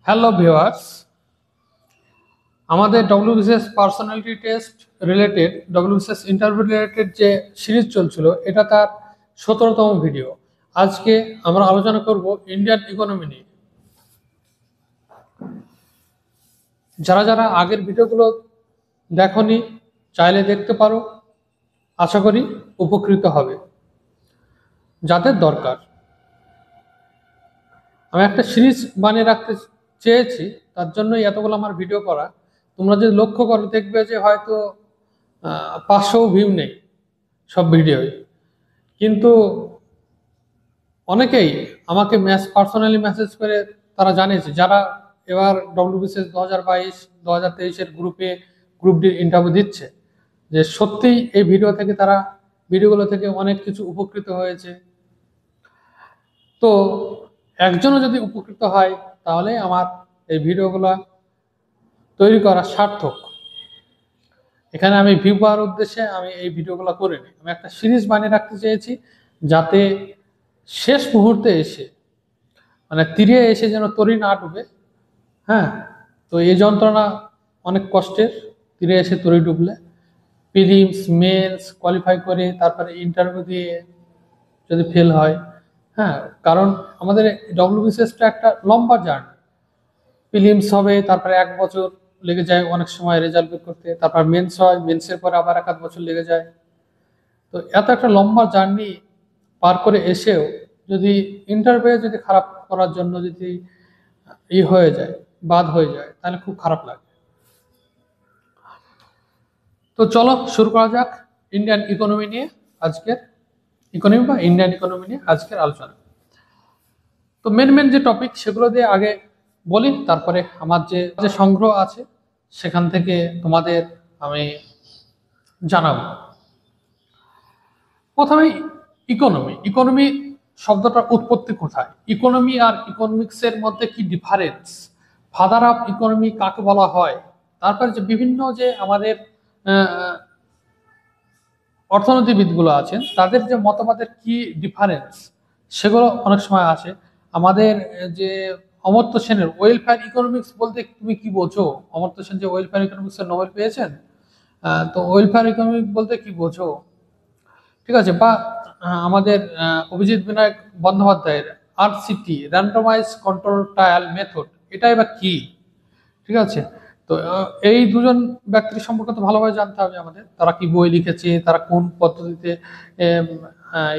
Hello viewers, আমাদের WBCS personality test related WBCS interview related যে series চলছিল এটা তার 17তম ভিডিও। আজকে আমরা আলোচনা করব ইন্ডিয়ান ইকোনমি নিয়ে। যারা যারা আগের ভিডিওগুলো দেখোনি চাইলে দেখতে পারো, আশা করি উপকৃত হবে যাদের দরকার। আমি একটা সিরিজ বানিয়ে রাখতে চেয়েছি, তার জন্যই এতগুলো আমার ভিডিও করা। তোমরা যদি লক্ষ্য করো দেখবে যে হয়তো 500 ভিউ নেই সব ভিডিওই, কিন্তু অনেকেই আমাকে পার্সোনালি মেসেজ করে তারা জানিয়েছে যারা এবার ডব্লিউবিসিএস 2022-2023-এর গ্রুপ ডি ইন্টারভিউ দিচ্ছে, যে সত্যিই এই ভিডিওগুলো থেকে অনেক কিছু উপকৃত হয়েছে। তো একজনও যদি উপকৃত হয় তাহলে আমার এই ভিডিওগুলো তৈরি করা সার্থক। এখানে আমি ভিউ পাওয়ার উদ্দেশ্যে আমি এই ভিডিওগুলো করিনি, আমি একটা সিরিজ বানিয়ে রাখতে চেয়েছি যাতে শেষ মুহূর্তে এসে মানে তীরে এসে যেন তরি না ডুবে। হ্যাঁ, তো এই যন্ত্রণা অনেক কষ্টের, তীরে এসে তরি ডুবলে প্রিলিমস মেন্স কোয়ালিফাই করে তারপরে ইন্টারভিউ দিয়ে যদি ফেল হয়। হ্যাঁ, কারণ আমাদের ডব্লিউবিসিএসটা একটা লম্বা জার্নি। প্রিলিমস হবে, তারপরে 1 বছর লেগে যায় অনেক সময় রেজাল্ট বের করতে, তারপর মেন্স হয়, মেন্সের পরে আবার 1 বছর লেগে যায়। তো এত একটা লম্বা জার্নি পার করে এসেও যদি ইন্টারভিউ যদি খারাপ করার জন্য যদি হয়ে যায়, বাদ হয়ে যায়, তাহলে খুব খারাপ লাগে। তো চলো শুরু করা যাক ইন্ডিয়ান ইকোনমি নিয়ে আজকের আলোচনা। তো মেন যে টপিক সেগুলো দিয়ে আগে বলি, তারপরে আমার যে সংগ্রহ আছে সেখান থেকে তোমাদের আমি জানাবো। প্রথমে ইকোনমি শব্দটার উৎপত্তি কোথায়, ইকোনমি আর ইকোনমিক্সের মধ্যে কি ডিফারেন্স, ফাদার অফ ইকোনমি কাকে বলা হয়, তারপরে যে বিভিন্ন যে আমাদের অর্থনীতিবিদগুলো আছেন তাদের যে মতবাদের কি ডিফারেন্স, সেগুলো অনেক সময় আসে। আমাদের যে অমর্ত্য সেনের ওয়েলফেয়ার ইকোনমিক্স বলতে তুমি কি বোঝো, অমর্ত্য সেন যে ওয়েলফেয়ার ইকোনমিক্সের নোবেল পেয়েছেন, তো ওয়েলফেয়ার ইকোনমিক বলতে কি বোঝো, ঠিক আছে। বা আমাদের অভিজিৎ বিনায়ক বন্দ্যোপাধ্যায়ের RCT randomise control trial method, এটাই বা কি, ঠিক আছে। তো এই দুজন ব্যক্তির সম্পর্কে তো ভালোভাবে জানতে হবে আমাদের, তারা কি বই লিখেছে, তারা কোন পদ্ধতিতে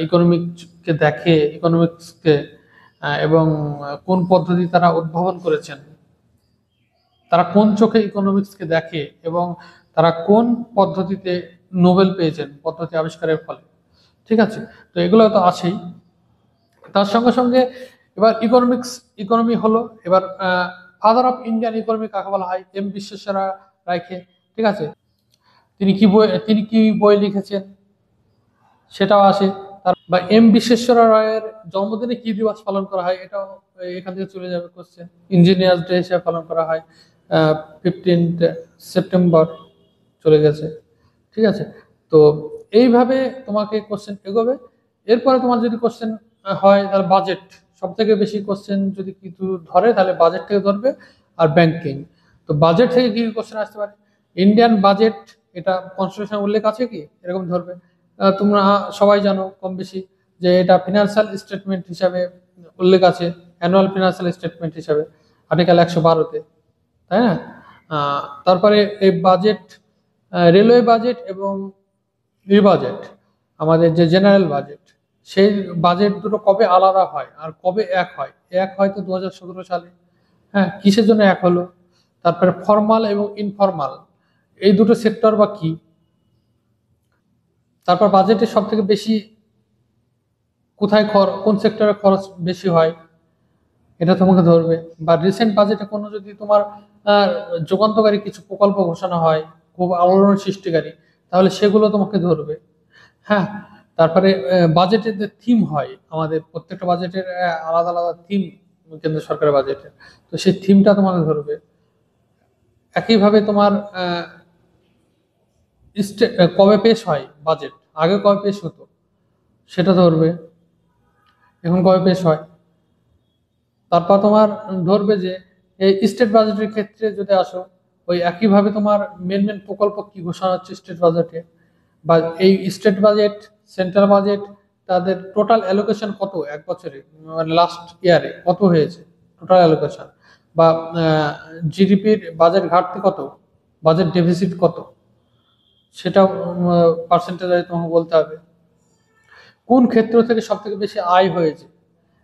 ইকোনমিক্সকে দেখে, ইকোনমিক্সকে এবং কোন পদ্ধতি তারা উদ্ভাবন করেছেন, তারা কোন চোখে ইকোনমিক্সকে দেখে এবং তারা কোন পদ্ধতিতে নোবেল পেয়েছেন পদ্ধতি আবিষ্কারের ফলে, ঠিক আছে। তো এগুলো তো আছেই। তার সঙ্গে সঙ্গে এবার ইকোনমি হলো, এবার ফাদার অফ ইন্ডিয়ান ইকোনমি কাকে বলা হয়, এম বিশ্বেশ্বর রায়কে, ঠিক আছে। তিনি কি বই লিখেছেন সেটাও আসে। বা এম বিশ্বেশ্বর রায়ের জন্মদিনে কি দিবস পালন করা হয়, এটাও এখান থেকে চলে যাবে কোশ্চেন। ইঞ্জিনিয়ার্স ডে হিসেবে পালন করা হয় 15 সেপ্টেম্বর চলে গেছে, ঠিক আছে। তো এইভাবে তোমাকে কোশ্চেন এগোবে। এরপরে তোমার যদি কোশ্চেন হয় তাহলে বাজেট, সব থেকে বেশি কোশ্চেন যদি কিছু ধরে তাহলে বাজেট থেকে ধরবে, আর ব্যাংকিং। তো বাজেট থেকে কি কোশ্চেন আসতে পারে, ইন্ডিয়ান বাজেট এটা কনস্টিটিউশন উল্লেখ আছে কি, এরকম ধরবে। তোমরা সবাই জানো কম বেশি যে এটা ফিনান্সিয়াল স্টেটমেন্ট হিসাবে উল্লেখ আছে, অ্যানুয়াল ফিনান্সিয়াল স্টেটমেন্ট হিসাবে আর্টিকেল 112-তে, তাই না। তারপরে এই বাজেট, রেলওয়ে বাজেট এবং বাজেট, আমাদের যে জেনারেল বাজেট, সেই বাজেট দুটো কবে আলাদা হয় আর কবে এক হয়, তো 2017 সালে। হ্যাঁ, কিসের জন্য এক হলো, তারপরে ফর্মাল এবং ইনফর্মাল এই দুটো সেক্টর বা কি, তারপর বাজেটের সব থেকে বেশি কোথায় কোন সেক্টরে খরচ বেশি হয় এটা তোমাকে ধরবে। বা রিসেন্ট বাজেটে কোনো যদি তোমার যুগান্তকারী কিছু প্রকল্প ঘোষণা হয় খুব আলোড়ন সৃষ্টিকারী, তাহলে সেগুলো তোমাকে ধরবে। হ্যাঁ, তারপরে বাজেটের যে থিম হয়, আমাদের প্রত্যেকটা বাজেটের আলাদা আলাদা থিম কেন্দ্র সরকারের বাজেটের, তো সেই থিমটা তোমাকে ধরবে। একইভাবে তোমার কবে পেশ হয় বাজেট, আগে কবে পেশ হতো সেটা ধরবে, এখন কবে পেশ হয়। তারপর তোমার ধরবে যে এই স্টেট বাজেটের ক্ষেত্রে যদি আসো, ওই একইভাবে তোমার মেন মেন প্রকল্প কি ঘোষণা হচ্ছে স্টেট বাজেটে, বা এই স্টেট বাজেট, সেন্ট্রাল বাজেট, তাদের টোটাল অ্যালোকেশন কত এক বছরে, মানে লাস্ট ইয়ারে কত হয়েছে টোটাল অ্যালোকেশন, বা জিডিপির বাজেট ঘাটতি কত, বাজেট ডেফিসিট কত, সেটা পার্সেন্টেজ তোমাকে বলতে হবে। কোন ক্ষেত্র থেকে সব থেকে বেশি আয় হয়েছে,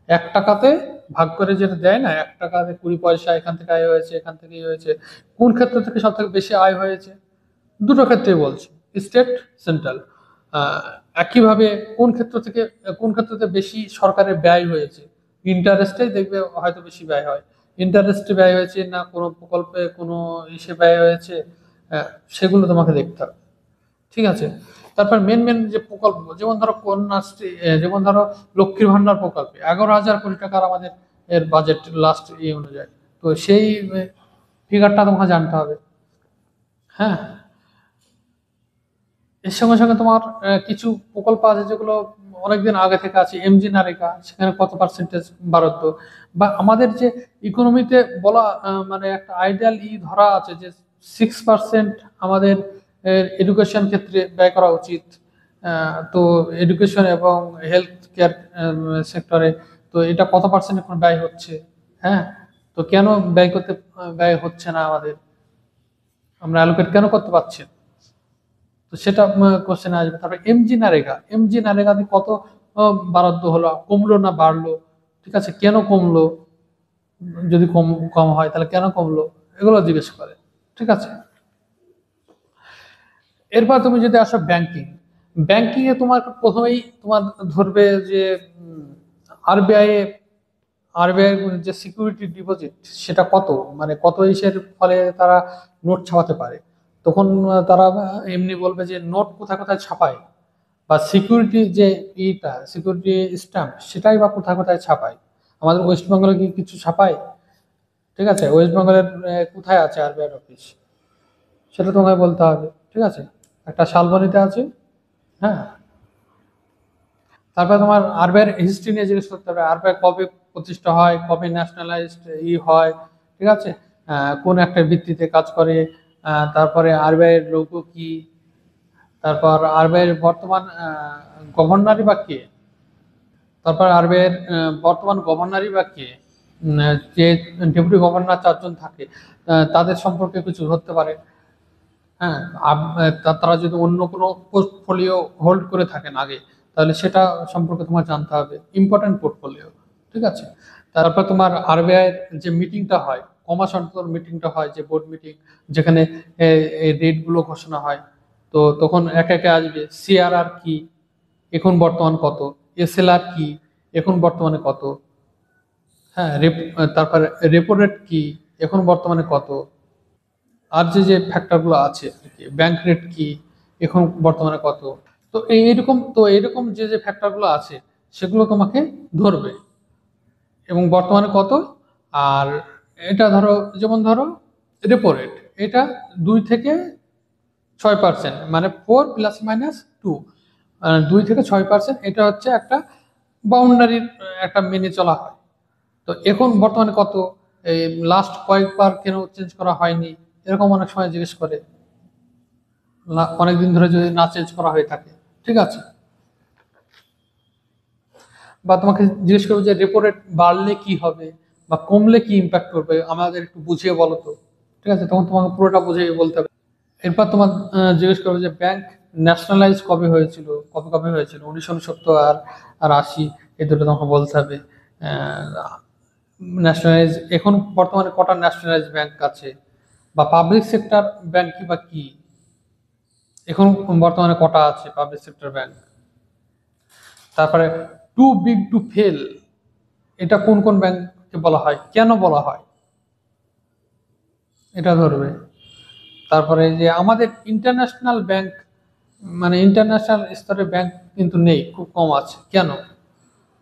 1 টাকাতে ভাগ করে যেটা দেয় না, 1 টাকাতে 20 পয়সা, এখান থেকে আয় হয়েছে, এখান থেকেই হয়েছে, কোন ক্ষেত্র থেকে সব থেকে বেশি আয় হয়েছে, দুটো ক্ষেত্রেই বলছি, স্টেট, সেন্ট্রাল। একইভাবে কোন ক্ষেত্রতে বেশি সরকারের ব্যয় হয়েছে, ইন্টারেস্টেই দেখবে হয়তো বেশি ব্যয় হয়, ইন্টারেস্টে ব্যয় হয়েছে না কোনো প্রকল্পে কোনো ইসে ব্যয় হয়েছে, সেগুলো তোমাকে দেখতে হবে। ঠিক আছে। তারপর মেন মেন যে প্রকল্প, যেমন ধরো কন্যাশ্রী, যেমন ধরো লক্ষ্মীর ভান্ডার প্রকল্পে 11,000 কোটি টাকার আমাদের এর বাজেট লাস্ট অনুযায়ী, তো সেই ফিগারটা তোমাকে জানতে হবে। হ্যাঁ, এর সঙ্গে সঙ্গে তোমার কিছু প্রকল্প আছে যেগুলো অনেকদিন আগে থেকে আছে, এমজি নারেগা, সেখানে কত পার্সেন্টেজ বরাদ্দ, বা আমাদের যে ইকোনমিতে বলা মানে একটা আইডিয়াল ধরা আছে যে 6% আমাদের এডুকেশন ক্ষেত্রে ব্যয় করা উচিত। তো এডুকেশন এবং হেলথ কেয়ার সেক্টরে, তো এটা কত পার্সেন্ট এখন ব্যয় হচ্ছে? হ্যাঁ, তো কেন ব্যয় হচ্ছে না আমাদের, আমরা অ্যালোকেট কেন করতে পারছি না? তো সেটা কোশ্চেন আসবে। তারপরে এমজি নারেগাতে কত বরাদ্দ হলো, কমলো না বাড়লো, ঠিক আছে, কেন কমলো, যদি কম কম হয় তাহলে কেন কমলো, এগুলো জিজ্ঞেস করে। ঠিক আছে। এরপর তুমি যদি আসো ব্যাংকিং এ তোমার প্রথমেই তোমার ধরবে যে আরবিআই আরবিআই যে সিকিউরিটি ডিপোজিট সেটা কত, মানে কত ইসের ফলে তারা নোট ছাপাতে পারে, তখন তারা এমনি বলবে যে নোট কোথায় কোথায় ছাপায়, বা সিকিউরিটি যে সিকিউরিটি স্ট্যাম্প সেটাই বা কোথায় কোথায় ছাপায়, আমাদের ওয়েস্ট বেঙ্গলে কি কিছু ছাপায়? ঠিক আছে, ওয়েস্ট বেঙ্গলের কোথায় আছে আরবিআই অফিস, সেটা তোমাকে বলতে হবে। ঠিক আছে, একটা শালবনীতে আছে। হ্যাঁ, তারপরে তোমার আরবিআই হিস্ট্রি নিয়ে জিজ্ঞেস করতে হবে, আরবিআই কবে প্রতিষ্ঠা হয়, কবে ন্যাশনালাইজড হয়, ঠিক আছে, কোন একটা ভিত্তিতে কাজ করে, তারপরে আরবিআই এর লোগো কি, তারপর আরবিআই এর বর্তমান গভর্নরই বা কে, তারপর আরবিআই এর বর্তমান গভর্নরই বা কে, যে ডেপুটি গভর্নর 4 জন থাকে, তাদের সম্পর্কে কিছু ধরতে পারে। হ্যাঁ, তারা যদি অন্য কোনো পোর্টফোলিও হোল্ড করে থাকেন আগে, তাহলে সেটা সম্পর্কে তোমার জানতে হবে, ইম্পর্টেন্ট পোর্টফোলিও। ঠিক আছে। তারপর তোমার আরবিআই এর যে মিটিংটা হয়, কমাসন্তর মিটিংটা হয়, যে বোর্ড মিটিং, যেখানে এই রেট গুলো ঘোষণা হয়, তো তখন একে একে আসবে সিআরআর কি, এখন বর্তমান কত, এসএলআর কি, এখন বর্তমানে কত, হ্যাঁ, তারপর রেপো রেট কি, এখন বর্তমানে কত, আর যে ফ্যাক্টরগুলো আছে আর কি, ব্যাংক রেট কি, এখন বর্তমানে কত, তো এইরকম যে ফ্যাক্টরগুলো আছে সেগুলো তোমাকে ধরবে, এবং বর্তমানে কত। আর এটা ধরো, যেমন ধরো রেপো রেট, এটা 2 থেকে 6%, মানে 4 ± 2, 2 থেকে 6%, এটা হচ্ছে একটা বাউন্ডারির একটা মেনে চলা হয়। তো এখন বর্তমানে কত, এই লাস্ট কয়েকবার কেন চেঞ্জ করা হয়নি, এরকম অনেক সময় জিজ্ঞেস করে, অনেকদিন ধরে যদি না চেঞ্জ করা হয়ে থাকে। ঠিক আছে। বা তোমাকে জিজ্ঞেস করবে যে রেপো রেট বাড়লে কি হবে বা কমলে কি ইম্প্যাক্ট করবে, আমাদের একটু বুঝিয়ে বলো তো। ঠিক আছে, তখন তোমাকে পুরোটা বুঝিয়ে বলতে হবে। এরপর তোমার জিজ্ঞেস করবে যে ব্যাংক ন্যাশনালাইজ কবে হয়েছিল, কবে কবে হয়েছিল, 1969 আর 80, এই দুটো তোমাকে বলতে হবে। ন্যাশনালাইজ, এখন বর্তমানে কটা ন্যাশনালাইজ ব্যাংক আছে, বা পাবলিক সেক্টর ব্যাংক কি বা কি, এখন বর্তমানে কটা আছে পাবলিক সেক্টর ব্যাংক। তারপরে টু বিগ টু ফেল, এটা কোন কোন ব্যাংককে বলা হয়, কেন বলা হয়, এটা ধরবে। তারপরে যে আমাদের ইন্টারন্যাশনাল ব্যাংক, মানে ইন্টারন্যাশনাল স্তরের ব্যাংক কিন্তু নেই, খুব কম আছে, কেন,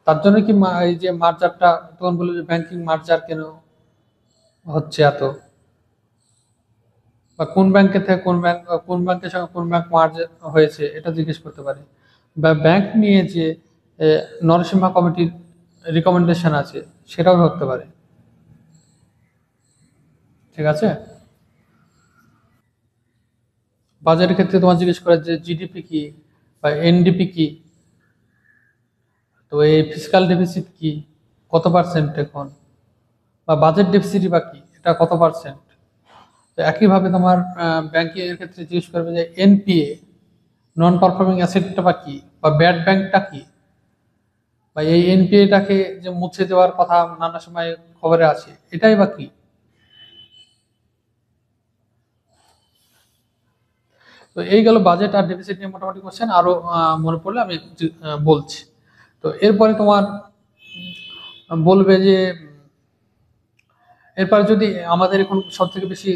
তার জন্য কি এই যে মার্জারটা, তখন বললো যে ব্যাংকিং মার্জার কেন হচ্ছে এত, বা কোন ব্যাংকের থেকে কোন ব্যাংকের সঙ্গে কোন ব্যাংক মার্জ হয়েছে, এটা জিজ্ঞেস করতে পারে। বা ব্যাংক নিয়ে যে নরসিংহা কমিটির রিকমেন্ডেশন আছে, সেটাও ধরতে পারে। ঠিক আছে। বাজেটের ক্ষেত্রে তোমার জিজ্ঞেস করে যে জিডিপি কি বা এনডিপি কি, তো এই ফিসকাল ডেফিসিট কি, কত পার্সেন্ট এখন, বা বাজেট ডেফিসিট বা কি, এটা কত পার্সেন্ট। তো একইভাবে তোমার ব্যাংকিং এর ক্ষেত্রে জিজ্ঞেস করবে যে এনপিএ, নন পারফর্মিং অ্যাসেটটা বা কি, বা ব্যাড ব্যাংকটা কি, বা এই এনপিএটাকে যে মুছে দেওয়ার কথা নানা সময় খবরে আছে, এটাই বা কি। তো এই গেল বাজেট আর ডেফিসিট নিয়ে মোটামুটি কোশ্চেন, আরো মনে পড়লে আমি বলছি। তো এরপরে তোমার বলবে যে এরপর যদি আমাদের এখন সব থেকে বেশি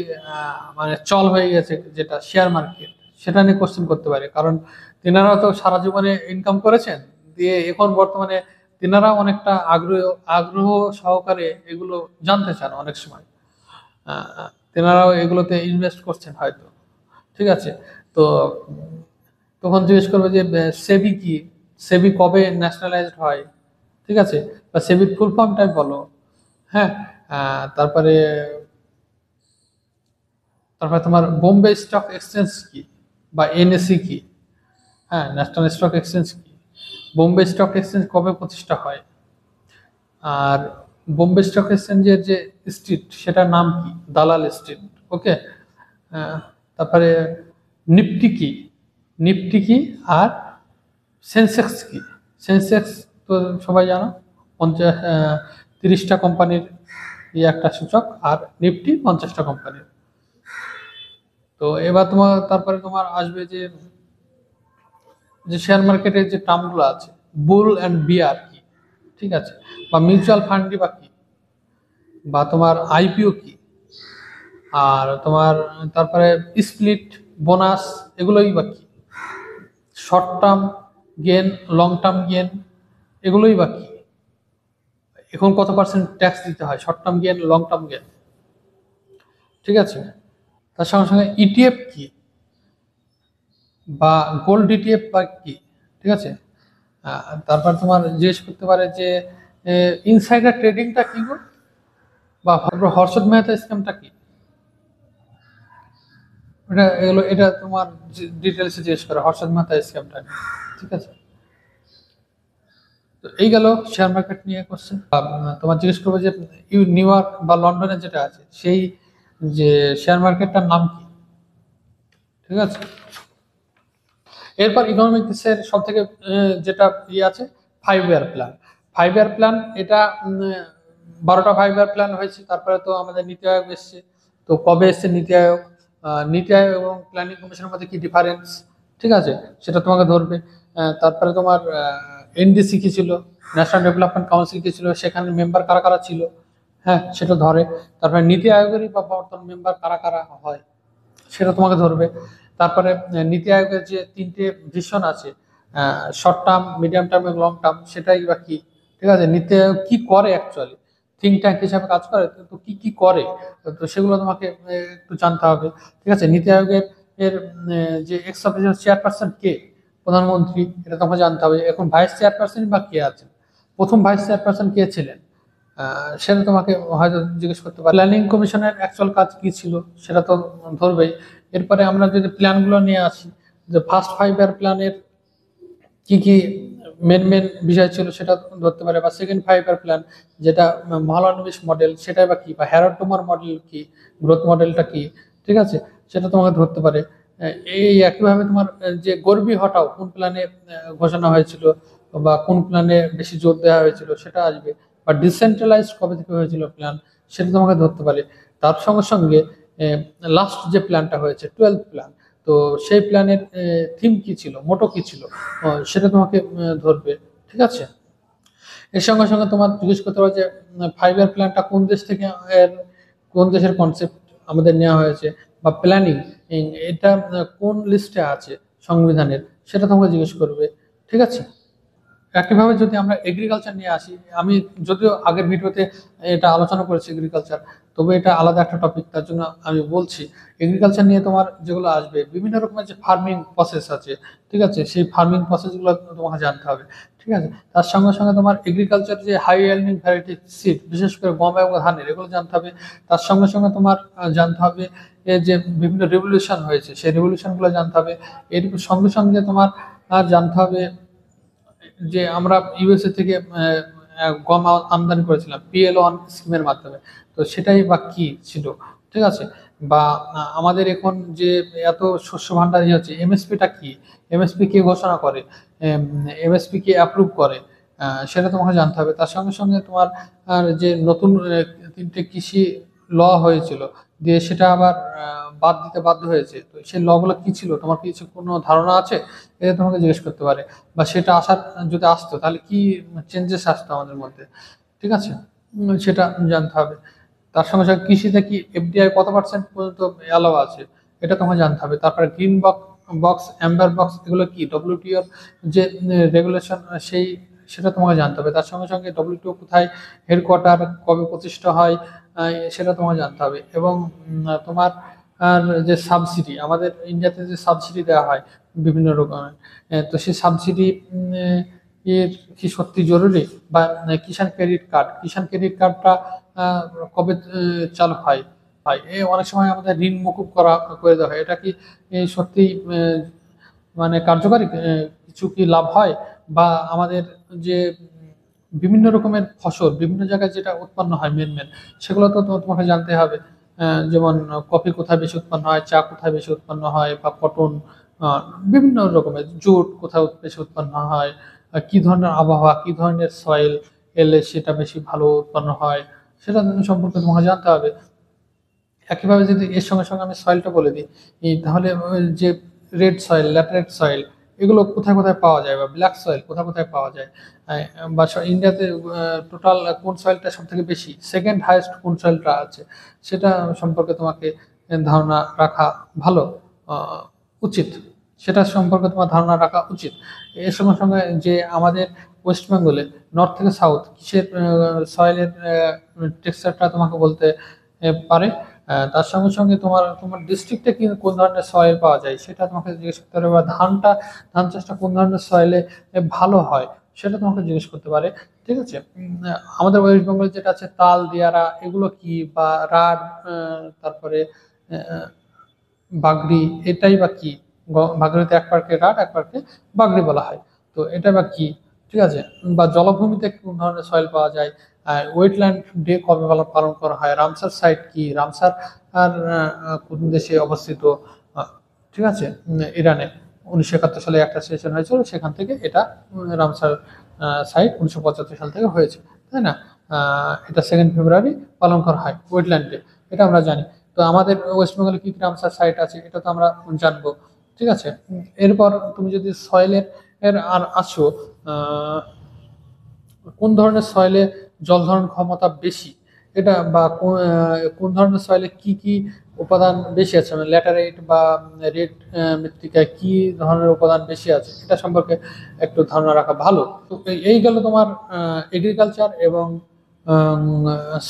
মানে চল হয়ে গেছে যেটা শেয়ার মার্কেট, সেটা নিয়ে কোশ্চেন করতে পারে, কারণ তেনারা তো সারা জীবনে ইনকাম করেছেন, দিয়ে এখন বর্তমানে তেনারা অনেকটা আগ্রহ সহকারে এগুলো জানতে চান অনেক সময়। তেনারাও এগুলোতে ইনভেস্ট করছেন হয়তো। ঠিক আছে। তো তখন জিজ্ঞেস করবে যে সেবি কি, সেবি কবে ন্যাশনালাইজড হয়, ঠিক আছে, বা সেবির ফুল ফর্মটাই বলো। হ্যাঁ। তারপরে তারপরে তোমার বোম্বে স্টক এক্সচেঞ্জ কি বা এনএসই কি, হ্যাঁ, ন্যাশনাল স্টক এক্সচেঞ্জ কি, বোম্বে স্টক এক্সচেঞ্জ কবে প্রতিষ্ঠা হয়, আর বোম্বে স্টক এক্সচেঞ্জের যে স্ট্রিট সেটার নাম কি, দালাল স্ট্রিট। ওকে। তারপরে নিফটি কি, নিফটি কি, আর সেন্সেক্স কি। সেন্সেক্স তো সবাই জানো, 30টা কোম্পানির একটা সূচক, আর নিফটি 50টা কোম্পানির। তো এবার তোমার তারপরে তোমার আসবে যে যে শেয়ার মার্কেটের যে টার্মগুলো আছে, বুল অ্যান্ড বিয়ার কি, ঠিক আছে, বা মিউচুয়াল ফান্ডই বা কি, বা তোমার আইপিও কি, আর তোমার তারপরে স্প্লিট, বোনাস, এগুলোই বা কি, short term gain, long term gain, এগুলোই বা কি, এখন কত পার্সেন্ট ট্যাক্স দিতে হয়, short term gain, long term gain. ঠিক আছে। তার সঙ্গে সঙ্গে ইটিএফ কি, বা গোল্ড ইটিএফ বা কি, ঠিক আছে। তারপর তোমার জিজ্ঞেস করতে পারে যে ইনসাইডার ট্রেডিংটা কি গো, বা হর্ষদ মেহতা স্ক্যামটা কি। এটা তোমার ডিটেলসে জিজ্ঞেস করে হর্ষদ মেহতা স্ক্যামটা নিয়ে। ঠিক আছে। তো এই গেল শেয়ার মার্কেট নিয়ে কোশ্চেন। তোমার জিজ্ঞেস করবে যে নিউ ইয়র্ক বা লন্ডনে যেটা আছে সেই যে শেয়ার মার্কেটটার নাম কি। ঠিক আছে। এরপর ইকোনমিক্সের সব থেকে যেটা ইয়ে আছে, 5 ইয়ার প্ল্যান। 5 ইয়ার প্ল্যান এটা 12টা 5 ইয়ার প্ল্যান হয়েছে, তারপরে তো আমাদের নীতি আয়োগ এসছে। তো কবে এসছে নীতি আয়োগ, নীতি আয়োগ এবং প্ল্যানিং কমিশনের মধ্যে কি ডিফারেন্স, ঠিক আছে, সেটা তোমাকে ধরবে। তারপরে তোমার এনডিসি কি ছিল, ন্যাশনাল ডেভেলপমেন্ট কাউন্সিল কি ছিল, সেখানে মেম্বার কারা কারা ছিল, হ্যাঁ, সেটা ধরে। তারপরে নীতি আয়োগেরই বা বর্তমান মেম্বার কারা কারা হয়, সেটা তোমাকে ধরবে। তারপরে নীতি আয়োগের যে 3টে ভিশন আছে, শর্ট টার্ম, মিডিয়াম টার্ম এবং লং টার্ম, সেটাই বা কি। ঠিক আছে। নীতি আয়োগ কি করে অ্যাকচুয়ালি, থিঙ্ক ট্যাঙ্ক হিসাবে কাজ করে, তো কি কি করে, তো সেগুলো তোমাকে একটু জানতে হবে। ঠিক আছে। নীতি আয়োগের যে এক্স অফিসিয়াল চেয়ারপারসন কে, প্রধানমন্ত্রী, এটা তোমাকে জানতে হবে। এখন ভাইস চেয়ারপারসন বা কে আছেন, প্রথম ভাইস চেয়ারপারসন কে ছিলেন, সেটা তোমাকে হয়তো জিজ্ঞেস করতে পারে। প্ল্যানিং কমিশনের অ্যাকচুয়াল কাজ কি ছিল, সেটা তো ধরবেই। এরপরে আমরা যদি প্ল্যানগুলো নিয়ে আসি, যে ফার্স্ট 5 ইয়ার প্ল্যানের কি কি মেন মেন বিষয় ছিল, সেটা ধরতে পারে। বা সেকেন্ড 5 ইয়ার প্ল্যান যেটা মহালানবিশ মডেল, সেটাই বা কি, বা হ্যারোটোমার মডেল কি, গ্রোথ মডেলটা কি, ঠিক আছে, সেটা তোমাকে ধরতে পারে। এই একইভাবে তোমার যে গর্বি হটাও কোন প্ল্যানে ঘোষণা হয়েছিল, বা কোন প্ল্যানে বেশি জোর দেওয়া হয়েছিল, সেটা আসবে। বা ডিসেন্ট্রালাইজড কবে থেকে হয়েছিল প্ল্যান, সেটা তোমাকে ধরতে পারে। তার সঙ্গে সঙ্গে লাস্ট যে প্ল্যানটা হয়েছে 12th প্ল্যান, তো সেই প্ল্যানের থিম কি ছিল, মোটো কি ছিল, সেটা তোমাকে ধরবে। ঠিক আছে। এর সঙ্গে সঙ্গে তোমার জিজ্ঞেস করতে পারে যে 5 ইয়ার প্ল্যানটা কোন দেশ থেকে, কোন দেশের কনসেপ্ট আমাদের নেওয়া হয়েছে, বা প্ল্যানিং এটা কোন লিস্টে আছে সংবিধানের, সেটা তোমাকে জিজ্ঞেস করবে। ঠিক আছে। একইভাবে যদি আমরা এগ্রিকালচার নিয়ে আসি, আমি যদিও আগের ভিডিওতে এটা আলোচনা করেছি এগ্রিকালচার, তবে এটা আলাদা একটা টপিক, তার জন্য আমি বলছি। এগ্রিকালচার নিয়ে তোমার যেগুলো আসবে, বিভিন্ন রকমের যে ফার্মিং প্রসেস আছে, ঠিক আছে, সেই ফার্মিং প্রসেসগুলো তোমাকে জানতে হবে, ঠিক আছে। তার সঙ্গে সঙ্গে তোমার এগ্রিকালচার যে হাই ইয়াল্ডিং ভ্যারাইটি সিড, বিশেষ করে গম এবং ধানের, এগুলো জানতে হবে। তার সঙ্গে সঙ্গে তোমার জানতে হবে যে বিভিন্ন রেভলিউশন হয়েছে, সেই রেভলিউশনগুলো জানতে হবে। এর সঙ্গে সঙ্গে তোমার জানতে হবে যে আমরা ইউএসএ থেকে গম আমদানি করেছিলাম PL1 স্কিমের মাধ্যমে, তো সেটাই বা কি ছিল, ঠিক আছে। বা আমাদের এখন যে এত শস্য ভান্ডার ইয়ে হচ্ছে, MSPটা কি, MSP কে ঘোষণা করে, MSP কে অ্যাপ্রুভ করে, সেটা তোমাকে জানতে হবে। তার সঙ্গে সঙ্গে তোমার যে নতুন 3টে কৃষি ল হয়েছিল, দিয়ে সেটা আবার বাদ দিতে বাধ্য হয়েছে, তো সেই লগুলো কি ছিল, তোমার কিছু কোনো ধারণা আছে? এটা তোমাকে জিজ্ঞেস করতে পারে। বা সেটা আসার, যদি আসতো তাহলে কি চেঞ্জেস আসতো আমাদের মধ্যে, ঠিক আছে, সেটা জানতে হবে। তার সঙ্গে সঙ্গে কৃষিতে কি FDI কত পার্সেন্ট পর্যন্ত অ্যালাউ আছে, এটা তোমাকে জানতে হবে। তারপরে গ্রিন বক্স, অ্যাম্বার বক্স, এগুলো কি WTO যে রেগুলেশন, সেটা তোমাকে জানতে হবে। তার সঙ্গে সঙ্গে WTO কোথায় হেডকোয়ার্টার, কবে প্রতিষ্ঠা হয়, সেটা তোমাকে জানতে হবে। এবং তোমার আর যে সাবসিডি, আমাদের ইন্ডিয়াতে যে সাবসিডি দেওয়া হয় বিভিন্ন রকমের, তো সেই সাবসিডি এর কি সত্যি জরুরি? বা কিষাণ ক্রেডিট কার্ডটা কবে চালু হয় হয় অনেক সময় আমাদের ঋণ মকুব করে দেওয়া হয়, এটা কি সত্যি মানে কার্যকারী? কিছু কি লাভ হয়? বা আমাদের যে বিভিন্ন রকমের ফসল বিভিন্ন জায়গায় যেটা উৎপন্ন হয়, মেন সেগুলো তো তোমাকে জানতে হবে। যেমন কফি কোথায় বেশি উৎপন্ন হয়, চা কোথায় বেশি উৎপন্ন হয়, বা কটন, আহ, বিভিন্ন রকমের জুট কোথায় বেশি উৎপন্ন হয়, কি ধরনের আবহাওয়া, কি ধরনের সয়েল এলে সেটা বেশি ভালো উৎপন্ন হয়, সেটা সম্পর্কে তোমাকে জানতে হবে। একইভাবে যদি এর সঙ্গে সঙ্গে আমি সয়েলটা বলে দিই, তাহলে ওই যে রেড সয়েল, ল্যাটেরাইট সয়েল, এগুলো কোথায় কোথায় পাওয়া যায়, বা ব্ল্যাক সয়েল কোথায় কোথায় পাওয়া যায়, বা ইন্ডিয়াতে টোটাল কোন সয়েলটা সব থেকে বেশি, সেকেন্ড হাইয়েস্ট কোন সয়েলটা আছে, সেটা সম্পর্কে তোমাকে ধারণা রাখা ভালো, আহ, উচিত। সেটা সম্পর্কে তোমার ধারণা রাখা উচিত। এর সঙ্গে সঙ্গে যে আমাদের ওয়েস্ট বেঙ্গলে নর্থ থেকে সাউথ কিসের সয়েলের টেক্সচারটা তোমাকে বলতে পারে। তার সঙ্গে সঙ্গে তোমার তোমার ডিস্ট্রিক্টে কি কোন ধরনের সয়েল পাওয়া যায়, সেটা তোমাকে জিজ্ঞেস করতে পারে। বা ধান চাষটা কোন ধরনের সয়েলে ভালো হয়, সেটা তোমাকে জিজ্ঞেস করতে পারে, ঠিক আছে। আমাদের ওয়েস্ট বেঙ্গল যেটা আছে তাল, দিয়ারা, এগুলো কি, বা রাঢ়, তারপরে আহ, বাগড়ি, এটাই বা কি, বাগড়িতে এক পার্কে রাঢ়, এক পার্কে বাগড়ি বলা হয়, তো এটা বা কি, ঠিক আছে। বা জলভূমিতে কোন ধরনের সয়েল পাওয়া যায়, ওয়েটল্যান্ড ডে কবে পালন করা হয়, রামসার সাইট কি, রামসার আর কোন দেশে অবস্থিত, আহ, ঠিক আছে, ইরানে 1971 সালে একটা সেশন হয়েছিল, সেখান থেকে এটা রামসার সাইট 1975 সাল থেকে হয়েছে, তাই না। এটা 2 ফেব্রুয়ারি পালন করা হয় ওয়েটল্যান্ড ডে, এটা আমরা জানি। তো আমাদের ওয়েস্ট বেঙ্গলে কি কি রামসার সাইট আছে, এটা তো আমরা জানবো, ঠিক আছে। এরপর তুমি যদি সয়েলের আর আসো, আহ, কোন ধরনের সয়েলে জল ধারণ ক্ষমতা বেশি, এটা বা কোন ধরনের সয়েলে কি কি উপাদান বেশি আছে, মানে ল্যাটারাইট বা রেড মৃত্তিকায় কি ধরনের উপাদান বেশি আছে, এটা সম্পর্কে একটু ধারণা রাখা ভালো। তো এই গেল তোমার এগ্রিকালচার এবং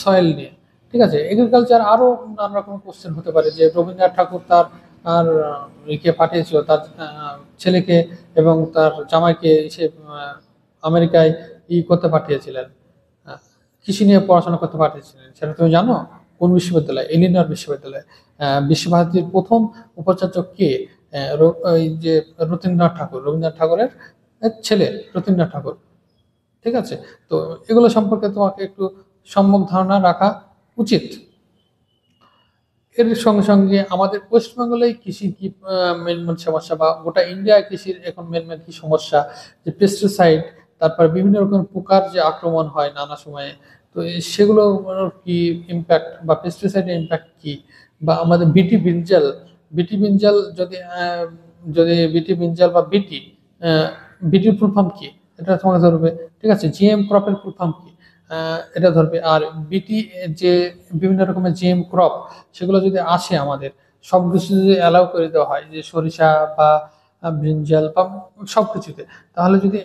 সয়েল নিয়ে, ঠিক আছে। এগ্রিকালচার আরো নানা রকম কোশ্চেন হতে পারে, যে রবীন্দ্রনাথ ঠাকুর তার আর একে পাঠিয়েছিল, তার ছেলেকে এবং তার জামাইকে সে আমেরিকায় করতে পাঠিয়েছিলেন, আহ, কৃষি নিয়ে পড়াশোনা করতে পাঠিয়েছিলেন, সেটা তুমি জানো? কোন বিশ্ববিদ্যালয়? এলিনর বিশ্ববিদ্যালয়। বিশ্বভারতীর প্রথম উপাচার্য কে? ওই যে রবীন্দ্রনাথ ঠাকুরের ছেলে রতীন্দ্রনাথ ঠাকুর, ঠিক আছে। তো এগুলো সম্পর্কে তোমাকে একটু সম্যক ধারণা রাখা উচিত। এর সঙ্গে সঙ্গে আমাদের ওয়েস্ট বেঙ্গলে কৃষির কি মেন মেন সমস্যা, বা গোটা ইন্ডিয়ায় কৃষির এখন মেন মেন কি সমস্যা, যে পেস্টিসাইড, তারপর বিভিন্ন রকম পোকার যে আক্রমণ হয় নানা সময়ে, তো সেগুলো কি ইম্প্যাক্ট, বা পেস্টিসাইডের ইম্প্যাক্ট কি, বা আমাদের বিটি বিনজাল যদি বিটি বিনজাল বা বিটির ফুল ফর্ম কি, এটা তোমাকে ধরবে, ঠিক আছে। GM ক্রপের ফুল ফর্ম কি, এটা ধরবে। আর বিটি যে বিভিন্ন রকমের GM ক্রপ, সেগুলো যদি আসে আমাদের, সব কিছু যদি অ্যালাউ করে দেওয়া হয়, যে সরিষা বা ব্রিঞ্জাল বা সব কিছুতে, তাহলে যদি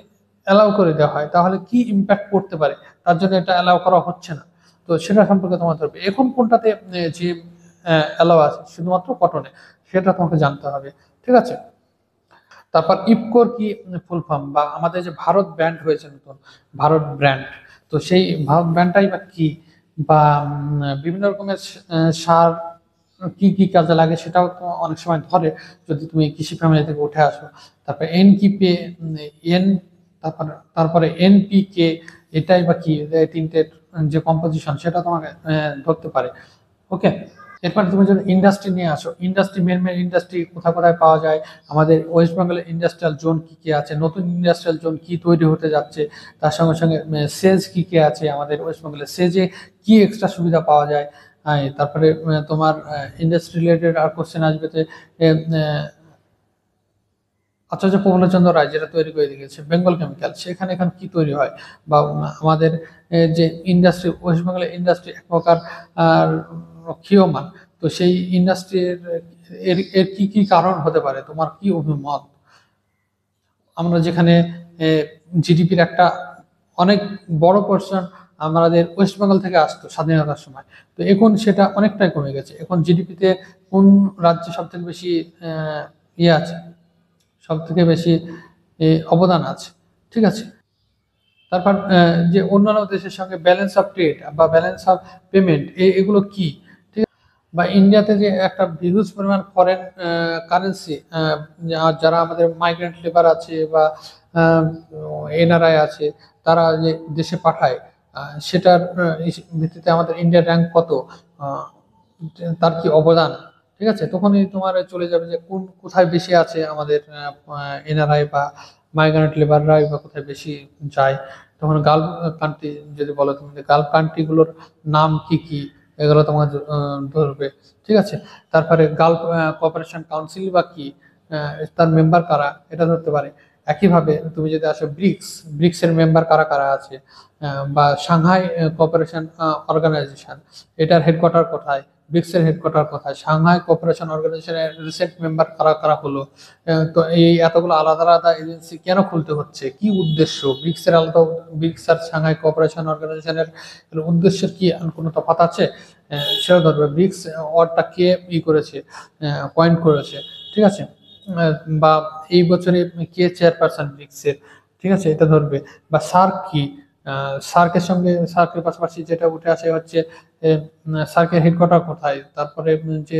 অ্যালাউ করে দেওয়া হয়, তাহলে কি ইম্প্যাক্ট পড়তে পারে, তার জন্য এটা অ্যালাউ করা হচ্ছে না। তো সেটা সম্পর্কে তোমার ধরবে এখন কোনটাতে যে অ্যালাউ আছে শুধুমাত্র কটনে, সেটা তোমাকে জানতে হবে। ঠিক আছে। তারপর ইফকোর কি ফুল ফর্ম, বা আমাদের যে ভারত ব্র্যান্ড হয়েছে নতুন, ভারত ব্র্যান্ড, তো সেই ভারত ব্র্যান্ডটাই বা কি, বা বিভিন্ন রকমের সার কি কি কাজে লাগে সেটাও তো অনেক সময় ধরে, যদি তুমি কৃষি ফ্যামিলি থেকে উঠে আসো। তারপরে এন কি পে, এন, তারপরে তারপরে এনপিকে, এটাই বা কি, এই তিনটে যে কম্পোজিশন সেটা তোমাকে ধরতে পারে। ওকে। এরপর তুমি যদি ইন্ডাস্ট্রি নিয়ে আসো, ইন্ডাস্ট্রি, মেন মেন ইন্ডাস্ট্রি কোথায় কোথায় পাওয়া যায়, আমাদের ওয়েস্ট বেঙ্গলের ইন্ডাস্ট্রিয়াল জোন কি কি আছে, নতুন ইন্ডাস্ট্রিয়াল জোন কি তৈরি হতে যাচ্ছে, তার সঙ্গে সঙ্গে সেজ কি কি আছে, আমাদের ওয়েস্ট বেঙ্গলের সেজে কি এক্সট্রা সুবিধা পাওয়া যায়। তারপরে তোমার ইন্ডাস্ট্রি রিলেটেড আর কোশ্চেন আসবে যে আচার্য প্রফুল্লচন্দ্র রায় যেটা তৈরি করে দিয়েছে বেঙ্গল কেমিক্যাল, সেখানে এখন কি তৈরি হয়, বা আমাদের যে ইন্ডাস্ট্রি, ওয়েস্ট বেঙ্গলের ইন্ডাস্ট্রি এক প্রকার আর ক্ষীয়মান, তো সেই ইন্ডাস্ট্রির এর এর কি কি কারণ হতে পারে, তোমার কি অভিমত। আমরা যেখানে জিডিপির একটা অনেক বড় পোর্শন আমাদের ওয়েস্ট বেঙ্গল থেকে আসতো স্বাধীনতার সময়, তো এখন সেটা অনেকটাই কমে গেছে। এখন জিডিপিতে কোন রাজ্যে সব থেকে বেশি ইয়ে আছে, সব থেকে বেশি অবদান আছে। ঠিক আছে। তারপর যে অন্যান্য দেশের সঙ্গে ব্যালেন্স অফ ট্রেড বা ব্যালেন্স অফ পেমেন্ট, এগুলো কি, ঠিক আছে? বা ইন্ডিয়াতে যে একটা হিউজ পরিমাণ ফরেন কারেন্সি, যারা আমাদের মাইগ্রেন্ট লেবার আছে বা এনআরআই আছে, তারা যে দেশে পাঠায়, সেটার ভিত্তিতে আমাদের ইন্ডিয়ার র্যাঙ্ক কত, আহ, তার কি অবদান। ঠিক আছে। তখনই তোমার চলে যাবে যে কোন কোথায় বেশি আছে আমাদের এনআরআই বা মাইগ্রেন্ট লেবাররাই বা কোথায় বেশি যায়। তখন গালফ কান্ট্রি যদি বলো, তুমি গালফ কান্ট্রি গুলোর নাম কি কি, এগুলো তোমার ধরবে। ঠিক আছে। তারপরে গালফ কোঅপারেশন কাউন্সিল বা কি, তার মেম্বার কারা, এটা ধরতে পারে। একইভাবে তুমি যদি আসো ব্রিক্স, ব্রিক্স এর মেম্বার কারা কারা আছে, বা সাংহাই কোঅপারেশন অর্গানাইজেশন, এটার হেডকোয়ার্টার কোথায়, ব্রিক্স এর হেডকোয়ার্টার কোথায়, সাংহাই কোঅপারেশন অর্গানাইজেশনের রিসেন্ট মেম্বার কারা কারা হলো। তো এই এতগুলো আলাদা আলাদা এজেন্সি কেন খুলতে হচ্ছে, কি উদ্দেশ্য, ব্রিক্স এর আলাদা, ব্রিক্স আর সাংহাই কোঅপারেশন অর্গানাইজেশনের উদ্দেশ্যের কি কোনো তফাৎ আছে, সেটা ধরবে। ব্রিক্স ওয়ার্ডটা কে করেছে, পয়েন্ট করেছে। ঠিক আছে। বা এই বছরে কে চেয়ারপারসন ব্রিক্সের। ঠিক আছে, এটা ধরবে। বা সার্ক কি, সার্কের সঙ্গে, সার্কের পাশাপাশি যেটা উঠে আসে হচ্ছে সার্কের হেডকোয়ার্টার কোথায়, তারপরে যে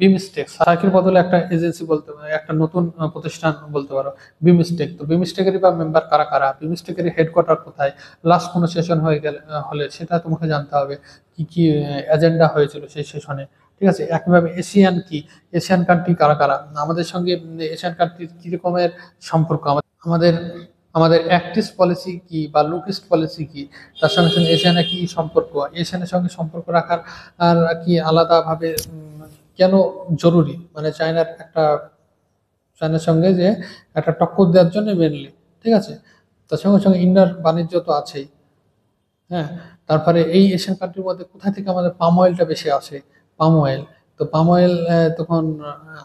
বিমস্টেক, সার্কের বদলে একটা এজেন্সি বলতে পারো, একটা নতুন প্রতিষ্ঠান বলতে পারো বিমস্টেক। তো বিমস্টেকেরই বা মেম্বার কারা কারা, বিমস্টেকের হেডকোয়ার্টার কোথায়, লাস্ট কোনো সেশন হয়ে গেলে হলে সেটা তোমাকে জানতে হবে, কি কি এজেন্ডা হয়েছিল সেই সেশনে। ঠিক আছে। একইভাবে এশিয়ান কি, এশিয়ান কান্ট্রি কারা কারা, আমাদের সঙ্গে এশিয়ান কান্ট্রির কি রকমের সম্পর্ক, আমাদের আমাদের অ্যাক্টিস্ট পলিসি কি বা লুকিস্ট পলিসি কি, তার সঙ্গে সঙ্গে এশিয়ানের কি সম্পর্ক, এশিয়ানের সঙ্গে সম্পর্ক রাখার আর কি আলাদাভাবে কেন জরুরি, মানে চায়নার সঙ্গে যে একটা টক্কর দেওয়ার জন্য মেনলি। ঠিক আছে। তার সঙ্গে সঙ্গে ইন্ডিয়ার বাণিজ্য তো আছেই। হ্যাঁ। তারপরে এই এশিয়ান কান্ট্রির মধ্যে কোথা থেকে আমাদের পাম অয়েলটা বেশি আসে, পাম অয়েল। তো পাম অয়েল তখন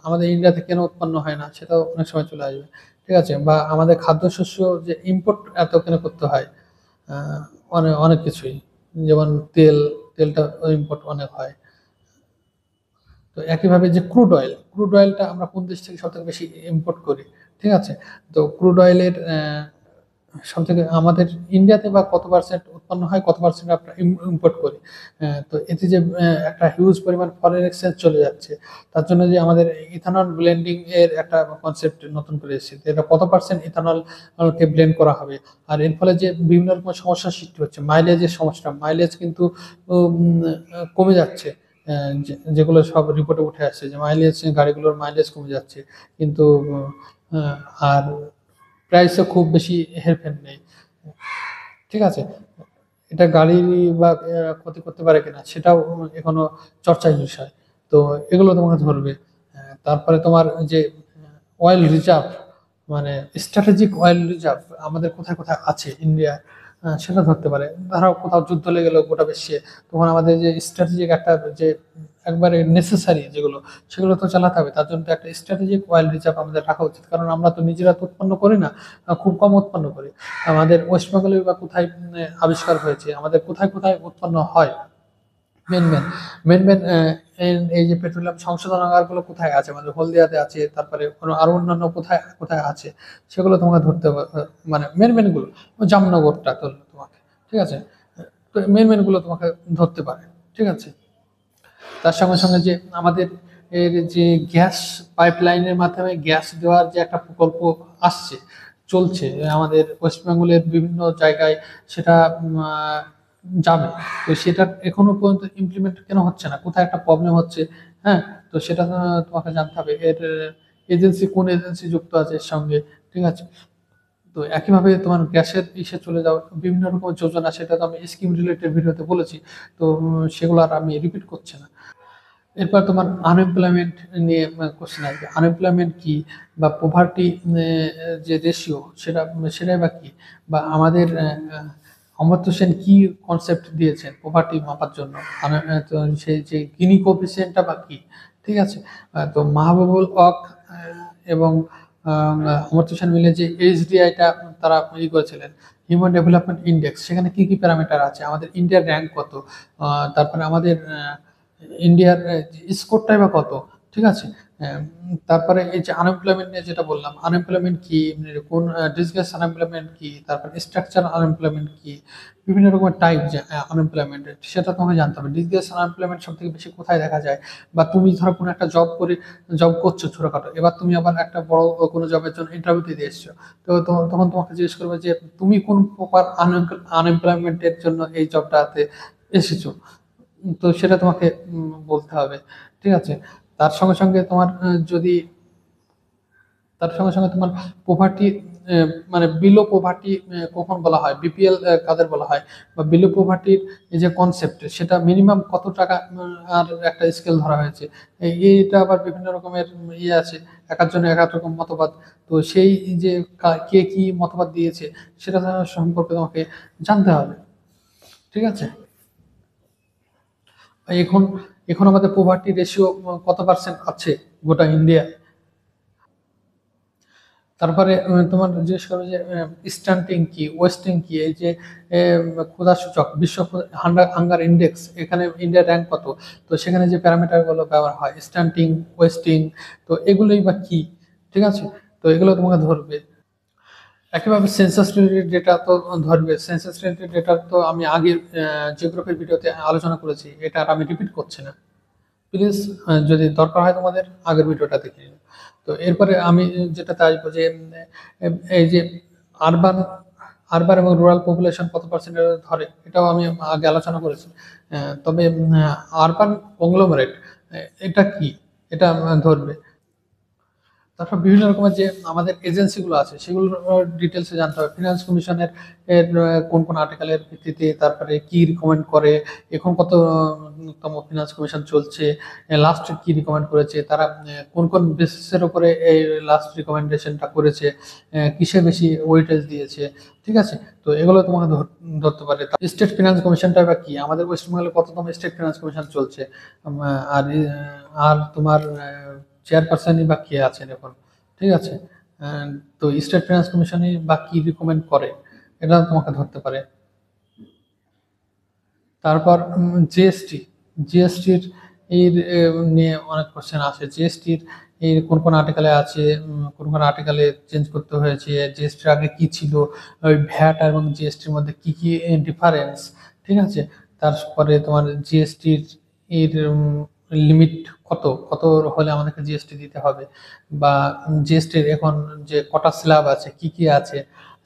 আমাদের ইন্ডিয়াতে কেন উৎপন্ন হয় না, সেটাও অনেক সময় চলে আসবে। ঠিক আছে। বা আমাদের খাদ্যশস্য যে ইম্পোর্ট এত কেন করতে হয়, আহ, অনেক অনেক কিছুই, যেমন তেলটা ইম্পোর্ট অনেক হয়। তো একইভাবে যে ক্রুড অয়েল, ক্রুড অয়েলটা আমরা কোন দেশ থেকে সব থেকে বেশি ইম্পোর্ট করি। ঠিক আছে। তো ক্রুড অয়েলের সব থেকে আমাদের ইন্ডিয়াতে বা কত পার্সেন্ট উৎপন্ন হয়, কত পার্সেন্ট আমরা ইম্পোর্ট করি। তো এতে যে একটা হিউজ পরিমাণ ফরেন এক্সচেঞ্জ চলে যাচ্ছে, তার জন্য যে আমাদের ইথানল ব্লেন্ডিং এর একটা কনসেপ্ট নতুন করে এসেছে, তো এটা কত পার্সেন্ট ইথানল কে ব্লেন্ড করা হবে। আর এর ফলে যে বিভিন্ন রকম সমস্যার সৃষ্টি হচ্ছে, মাইলেজের সমস্যা, মাইলেজ কিন্তু কমে যাচ্ছে। যেগুলো সব রিপোর্টে উঠে আসছে যে মাইলেজ, গাড়িগুলোর মাইলেজ কমে যাচ্ছে, কিন্তু আর প্রাইসও খুব বেশি হেরফের নেই। ঠিক আছে। এটা গাড়ি বা ক্ষতি করতে পারে কিনা সেটাও এখনো চর্চার বিষয়। তো এগুলো তোমাকে ধরবে। তারপরে তোমার যে অয়েল রিজার্ভ, মানে স্ট্র্যাটেজিক অয়েল রিজার্ভ আমাদের কোথায় কোথায় আছে ইন্ডিয়া, সেটা ধরতে পারে। ধরো কোথাও যুদ্ধ লেগে গেলো গোটা বিশ্বে, তখন আমাদের যে স্ট্র্যাটেজিক একটা যে একবারে নেসেসারি যেগুলো, সেগুলো তো চালাতে হবে। তার জন্য তো একটা স্ট্র্যাটেজিক অয়েল রিজার্ভ আমাদের রাখা উচিত, কারণ আমরা তো নিজেরা তো উৎপন্ন করি না, খুব কম উৎপন্ন করি। আমাদের ওয়েস্ট বেঙ্গলে বা কোথায় আবিষ্কার হয়েছে, আমাদের কোথায় কোথায় উৎপন্ন হয়, মেন মেন মেন মেন এই যে পেট্রোলিয়াম সংশোধনাগারগুলো কোথায় আছে, আমাদের হলদিয়াতে আছে, তারপরে আরো অন্যান্য কোথায় কোথায় আছে, সেগুলো তোমাকে ধরতে হবে। মানে মেন মেন গুলো, জামনগরটা ধরলো তোমাকে, ঠিক আছে। তো মেন মেন গুলো তোমাকে ধরতে পারে, ঠিক আছে। তার সঙ্গে সঙ্গে যে আমাদের এর যে গ্যাস পাইপলাইনের মাধ্যমে গ্যাস দেওয়ার যে একটা প্রকল্প আসছে, চলছে আমাদের ওয়েস্ট বেঙ্গলের বিভিন্ন জায়গায়, সেটা যাবে। তো সেটা এখনো পর্যন্ত ইমপ্লিমেন্ট কেন হচ্ছে না, কোথায় একটা প্রবলেম হচ্ছে। হ্যাঁ, তো সেটা তোমাকে জানতে হবে, এর এজেন্সি কোন এজেন্সি যুক্ত আছে এর সঙ্গে, ঠিক আছে। তো একইভাবে তোমার গ্যাসের ইসে চলে যাও, বিভিন্ন রকম যোজনা, সেটা তো আমি স্কিম রিলেটেড ভিডিওতে বলেছি। তো সেগুলো আর আমি রিপিট করছি না। এরপর তোমার আনএমপ্লয়মেন্ট নিয়ে কোশ্চেন আসবে, আনএমপ্লয়মেন্ট কি, বা পোভার্টি যে রেশিও, সেটাই বা কি, বা আমাদের অমর্ত্য সেন কি কনসেপ্ট দিয়েছেন পোভার্টি মাপার জন্য, তো সেই যে গিনি কোএফিসিয়েন্টটা বা কি, ঠিক আছে। তো মাহবুবুল হক এবং অমর্ত্য সেন মিলে যে এইচডিআইটা তারা করেছিলেন, হিউম্যান ডেভেলপমেন্ট ইন্ডেক্স, সেখানে কি কি প্যারামিটার আছে, আমাদের ইন্ডিয়ার র্যাঙ্ক কত, তারপরে আমাদের ইন্ডিয়ার স্কোরটাই বা কত, ঠিক আছে। তারপরে এই যে আনএমপ্লয়মেন্ট নিয়ে যেটা বললাম, আনএমপ্লয়মেন্ট কি, কোন ডিসগ্রেস আনএমপ্লয়মেন্ট কি, তারপর স্ট্রাকচার আনএমপ্লয়মেন্ট কি, বিভিন্ন রকমের টাইপ যে আনএমপ্লয়মেন্ট, সেটা তোমাকে জানতে হবে। ডিসগ্রেস আনএমপ্লয়মেন্ট সব থেকে বেশি কোথায় দেখা যায়, বা তুমি ধরো কোনো একটা জব করছো ছোটখাটো, এবার তুমি আবার একটা বড় কোনো জবের জন্য ইন্টারভিউ দিতে এসছো, তো তখন তোমাকে জিজ্ঞেস করবে যে তুমি কোন প্রকার আনএমপ্লয়মেন্টের জন্য এই জবটাতে এসেছো। তো সেটা তোমাকে বলতে হবে, ঠিক আছে। তার সঙ্গে সঙ্গে তোমার যদি তার সঙ্গে সঙ্গে তোমার পোভার্টি, মানে বিলো পোভার্টি কখন বলা হয়, বিপিএল কাদের বলা হয়, বা বিলো পোভার্টির এই যে কনসেপ্ট, সেটা মিনিমাম কত টাকা, আর একটা স্কেল ধরা হয়েছে। এইটা আবার বিভিন্ন রকমের ইয়ে আছে, এক একজনের এক এক রকম মতবাদ। তো সেই যে কে কি মতবাদ দিয়েছে, সেটা সম্পর্কে তোমাকে জানতে হবে, ঠিক আছে। এখন এখন আমাদের পোভার্টি রেশিও কত পার্সেন্ট আছে গোটা ইন্ডিয়া। তারপরে তোমার জিজ্ঞেস করবে যে ইস্টার্নটিং কি, ওয়েস্টিং কি, এই যে ক্ষুধা সূচক, বিশ্ব হাঙ্গার ইন্ডেক্স, এখানে ইন্ডিয়ার র্যাঙ্ক কত, তো সেখানে যে প্যারামিটার গুলো ব্যবহার হয়, ইস্টার্নটিং, ওয়েস্টিং, তো এগুলোই বা কি, ঠিক আছে। তো এগুলো তোমাকে ধরবে। একইভাবে সেন্সাস রিলেটেড ডেটা তো ধরবে। সেন্সাস রিলেটেড ডেটা তো আমি আগের জিওগ্রাফির ভিডিওতে আলোচনা করেছি, এটা আর আমি রিপিট করছি না। প্লিজ যদি দরকার হয় তোমাদের, আগের ভিডিওটা দেখে নিও। তো এরপরে আমি যেটাতে আসবো যে এই যে আরবান আরবান এবং রুরাল পপুলেশন কত পার্সেন্ট ধরে, এটাও আমি আগে আলোচনা করেছি। তবে আরবান কংগ্লোমারেট এটা কি, এটা ধরবে। তারপর বিভিন্ন রকমের যে আমাদের এজেন্সিগুলো আছে, সেগুলোর ডিটেলসে জানতে হবে। ফিনান্স কমিশনের কোন কোন আর্টিকেলের ভিত্তিতে, তারপরে কি রিকমেন্ড করে, এখন কততম ফিনান্স কমিশন চলছে, লাস্ট কি রিকমেন্ড করেছে, তারা কোন কোন বেসিসের উপরে এই লাস্ট রিকমেন্ডেশনটা করেছে, কিসে বেশি ওয়েটেজ দিয়েছে, ঠিক আছে। তো এগুলো তোমাকে ধরতে পারে। স্টেট ফিনান্স কমিশনটা বা কি, আমাদের ওয়েস্ট বেঙ্গলে কততম স্টেট ফিনান্স কমিশন চলছে, আর আর তোমার চেয়ারপারসনই বা কে আছেন এখন, ঠিক আছে। তো স্টেট ফিনান্স কমিশনই বা কি রিকমেন্ড করে, এটা তোমাকে ধরতে পারে। তারপর জিএসটি, জিএসটির এর নিয়ে অনেক কোশ্চেন আসে। জিএসটির এর কোন কোন আর্টিকেলে আছে, কোন কোন আর্টিকেলে চেঞ্জ করতে হয়েছে, জিএসটির আগে কি ছিল, ওই ভ্যাট এবং জিএসটির মধ্যে কি কি ডিফারেন্স, ঠিক আছে। তারপরে তোমার জিএসটির এর লিমিট কত কত হলে আমাদেরকে জিএসটি দিতে হবে, বা জিএসটির এখন যে কটা স্ল্যাব আছে, কি কি আছে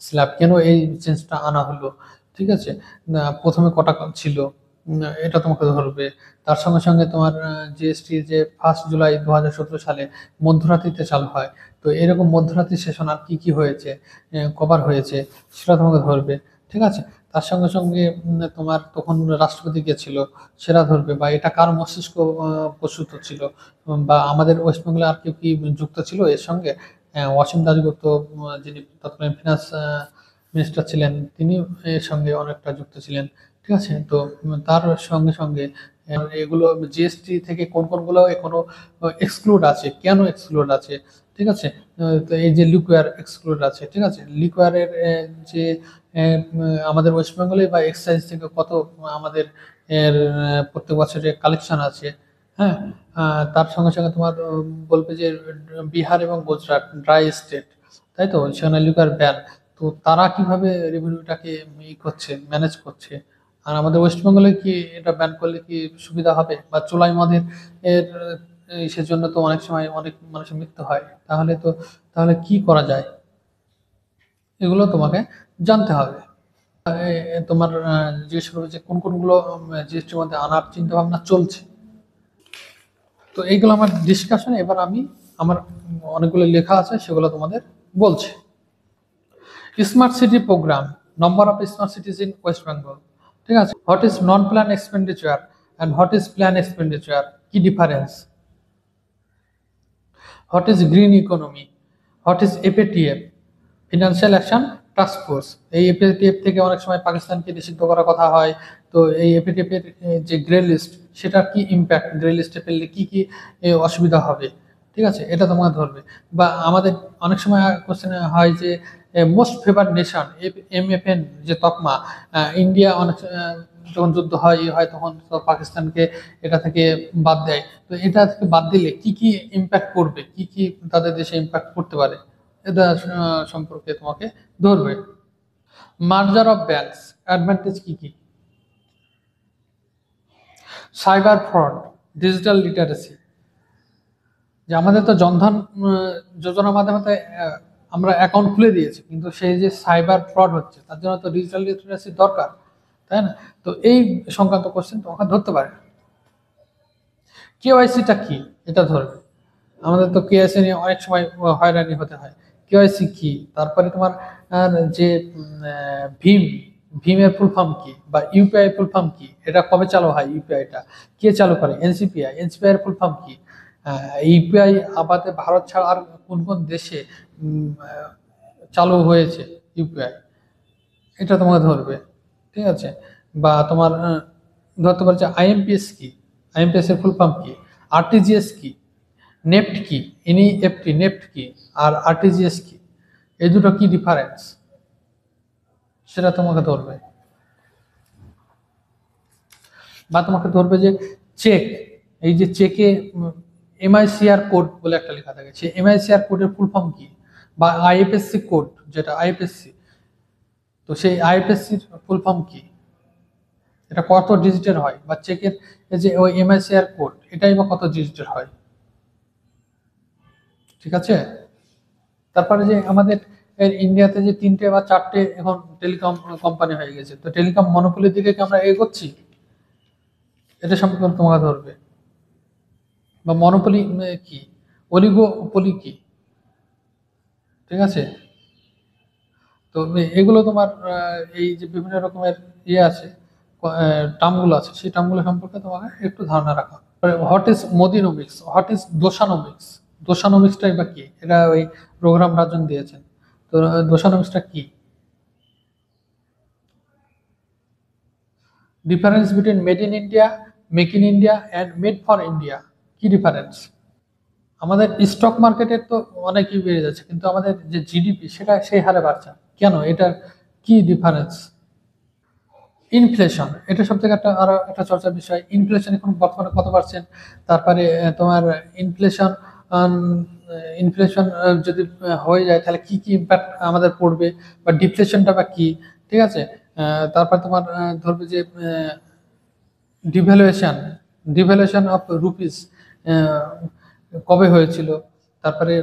স্ল্যাব, কেন এই চেঞ্জটা আনা হলো, ঠিক আছে। না, প্রথমে কটা ছিল, এটা তোমাকে ধরবে। তার সঙ্গে সঙ্গে তোমার জিএসটি যে 1 জুলাই 2017 সালে মধ্যরাত্রিতে চালু হয়, তো এরকম মধ্যরাত্রি সেশন আর কি কি হয়েছে, কভার হয়েছে, সেটা তোমাকে ধরবে, ঠিক আছে। তার সঙ্গে সঙ্গে তোমার তখন রাষ্ট্রপতি কে ছিল, সেটা ধরবে। বা এটা কার মস্তিষ্ক প্রসূত ছিল, বা আমাদের ওয়েস্ট বেঙ্গলে আর কেউ কি যুক্ত ছিল এর সঙ্গে। অসীম দাশগুপ্ত, যিনি তৎকালীন ফিনান্স মিনিস্টার ছিলেন, তিনি এর সঙ্গে অনেকটা যুক্ত ছিলেন। ঠিক আছে, তো তার সঙ্গে সঙ্গে এগুলো জিএসটি থেকে কোন কোনগুলো এখনো এক্সক্লুড আছে, কেন এক্সক্লুড আছে, ঠিক আছে। তো এই যে লিকুয়ার এক্সক্লুড আছে, ঠিক আছে, লিকুয়ারের যে আমাদের ওয়েস্ট বেঙ্গলে বা এক্সাইজ থেকে কত আমাদের এর প্রত্যেক বছরে কালেকশন আছে। হ্যাঁ, তার সঙ্গে সঙ্গে তোমার বলবে যে বিহার এবং গুজরাট ড্রাই স্টেট, তাই তো, সেখানে লিকুয়ার ব্যান। তো তারা কিভাবে রেভিনিউটাকে করছে, ম্যানেজ করছে। আর আমাদের ওয়েস্ট বেঙ্গলে কি এটা ব্যান করলে কি সুবিধা হবে? বা চোলাই মদের এর সেজন্য তো অনেক সময় অনেক মানুষের মৃত্যু হয়। তাহলে কি করা যায়, এগুলো তোমাকে জানতে হবে। তোমার জিজ্ঞেস করবে যে কোন কোনগুলো জিএসটির মধ্যে আনার চিন্তা ভাবনা চলছে। তো এইগুলো আমার ডিসকাশন। এবার আমি আমার অনেকগুলো লেখা আছে, সেগুলো তোমাদের বলছি। Smart city programme, number of smart cities in West Bengal. ঠিক আছে, what is non plan expenditure and what is plan expenditure, কি difference? What is green economy, what is FATF, financial action task force. এই FATF থেকে অনেক সময় পাকিস্তানকে নিষিদ্ধ করার কথা হয়। তো এই এপিটিএফ এর যে গ্রে লিস্ট, সেটার কি ইম্প্যাক্ট, গ্রে লিস্টে ফেললে কি কি অসুবিধা হবে, ঠিক আছে, এটা তোমাকে ধরবে। বা আমাদের অনেক সময় কোশ্চেন হয় যে মোস্ট ফেভার নেশন, MFN যে তকমা, ইন্ডিয়া অনেক যখন যুদ্ধ হয় তখন তো পাকিস্তানকে এটা থেকে বাদ দেয়। তো এটা থেকে বাদ দিলে কি কি ইম্প্যাক্ট করবে, কি কি তাদের দেশে ইম্প্যাক্ট করতে পারে, এটা সম্পর্কে তোমাকে ধরবে। মার্জার অফ ব্যাংকস, অ্যাডভান্টেজ কি কি? সাইবার ফ্রড, ডিজিটাল লিটারেসি, যে আমাদের তো জনধন যোজনার মাধ্যমে তো আমরা অ্যাকাউন্ট খুলে দিয়েছি, কিন্তু সেই যে সাইবার ফ্রড হচ্ছে তার জন্য তো ডিজিটাল লিটারেসি দরকার, তাই না? তো এই সংক্রান্ত কোশ্চেন তোমাকে ধরতে পারে। কেওয়াইসিটা কি, এটা ধরবে। আমাদের তো কেওয়াইসি নিয়ে অনেক সময় হয়রানি হতে হয়। কেওয়াইসি কি, তারপরে তোমার যে ভীম, ভীমের ফুল ফর্ম কি, বা ইউপিআই ফুল ফর্ম কি, এটা কবে চালু হয়, ইউপিআইটা কে চালু করে, এনসিপিআই, এনসিপিআই এর ফুল ফর্ম কি, ইউপিআই আমাদের ভারত ছাড়া আর কোন কোন দেশে চালু হয়েছে ইউপিআই, এটা তোমাকে ধরবে, ঠিক আছে। বা তোমার ধরতে পারছে আইএমপিএস কি, আইএমপিএস এর ফুল ফর্ম কি, আরটিজিএস কি, নেফট কি, এনইএফটি নেফট কি, আর আরটিজিএস কি, এই দুটো কি ডিফারেন্স, সেটা তোমাকে ধরবে। বা তোমাকে ধরবে যে চেক, এই যে চেকে MICR কোড বলে একটা লেখা থাকে, সেই MICR কোডের ফুল ফর্ম কি, বা আইএফএসসি কোড, যেটা আইএফএসসি, তো সেই আইএফএসসির ফুল ফর্ম কি, এটা কত ডিজিটের হয়, বা চেকের যে ওই MICR কোড, এটাই বা কত ডিজিটের হয়, ঠিক আছে। তারপরে যে আমাদের ইন্ডিয়াতে যে 3টে বা 4টে এখন টেলিকম কোম্পানি হয়ে গেছে, তো টেলিকম মনোপলির দিকে কি আমরা এগোচ্ছি, এটা সম্পর্কে তোমাকে ধরবে। বা মনোপলি কি, অলিগোপলি কি, ঠিক আছে। তো এগুলো তোমার এই যে বিভিন্ন রকমের আছে, টার্মগুলো আছে, সেই টার্মগুলো সম্পর্কে তোমাকে একটু ধারণা রাখা। হোয়াট ইজ মোদিনোমিক্স, হোয়াট ইজ দোসানোমিক্স, দোসানোমিক্সটাই বা কি, এটা ওই প্রোগ্রাম রাজন দিয়েছেন। তো দোসানোমিক্সটা কি? Difference between made in India, make in India and made for India, কি ডিফারেন্স? আমাদের স্টক মার্কেটের তো অনেকই বেড়ে যাচ্ছে, কিন্তু আমাদের যে জিডিপি সেটা সেই হারে বাড়ছে না। কেন, এটার কি ডিফারেন্স? ইনফ্লেশন, এটা সব থেকে আরো একটা চর্চার বিষয়। ইনফ্লেশন এখন বর্তমানে কত পার্সেন্ট? তারপরে তোমার ইনফ্লেশন, ইনফ্লেশন যদি হয়ে যায় তাহলে কি কি ইম্প্যাক্ট আমাদের পড়বে, বা ডিফ্লেশনটা বা কি, ঠিক আছে। তারপর তোমার ধরবে যে ডিভ্যালুয়েশন, ডিভ্যালুয়েশন অফ রুপিস কবে হয়েছিল। তারপরে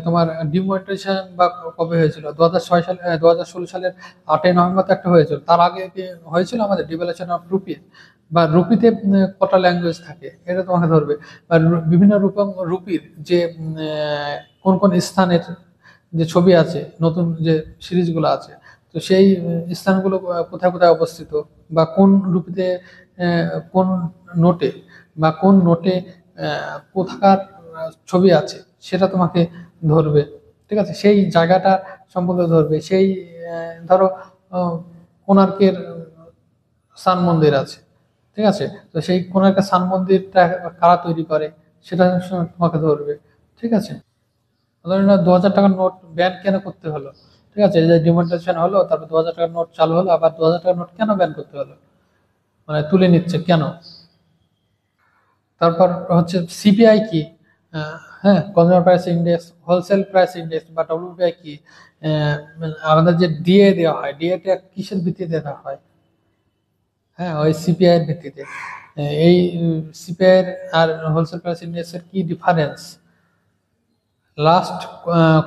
তোমার ডিমনিটাইজেশন বা কবে হয়েছিল, 2006 সালে, 2016 সালের 8ই নভেম্বর তো একটা হয়েছিল। তার আগে কি হয়েছিল আমাদের ডিভ্যালুয়েশন অফ রুপি? বা রুপিতে কটা ল্যাঙ্গুয়েজ থাকে, এটা তোমাকে ধরবে। বা বিভিন্ন রুপির যে কোন কোন স্থানের যে ছবি আছে, নতুন যে সিরিজগুলো আছে, তো সেই স্থানগুলো কোথায় কোথায় অবস্থিত, বা কোন রুপিতে কোন নোটে, বা কোন নোটে কোথাকার ছবি আছে, সেটা তোমাকে ধরবে, ঠিক আছে। সেই জায়গাটা সম্পর্কে ধরবে, সেই ধরো কোণার্কের সান মন্দির আছে, ঠিক আছে, তো সেই কোণার্কের সান মন্দিরটা কারা তৈরি করে সেটা তোমাকে ধরবে, ঠিক আছে। ধরো না, 2000 টাকার নোট ব্যান কেন করতে হলো, ঠিক আছে, এই যে ডিমনিটাইজেশন হলো, তারপর 2000 টাকার নোট চালু হলো, আবার 2000 টাকার নোট কেন ব্যান করতে হলো, মানে তুলে নিচ্ছে কেন। তারপর হচ্ছে সিপিআই কি, হ্যাঁ, consumer price index, wholesale price index বা ডব্লিউপিআই কি, আমাদের যে ডিএ দেওয়া হয়, ডিএটা কিসের ভিত্তিতে দেওয়া হয়, হ্যাঁ, ওই সিপিআই এর ভিত্তিতে। এই সিপিআই এর আর হোলসেল প্রাইস ইন্ডেক্সের কি ডিফারেন্স, লাস্ট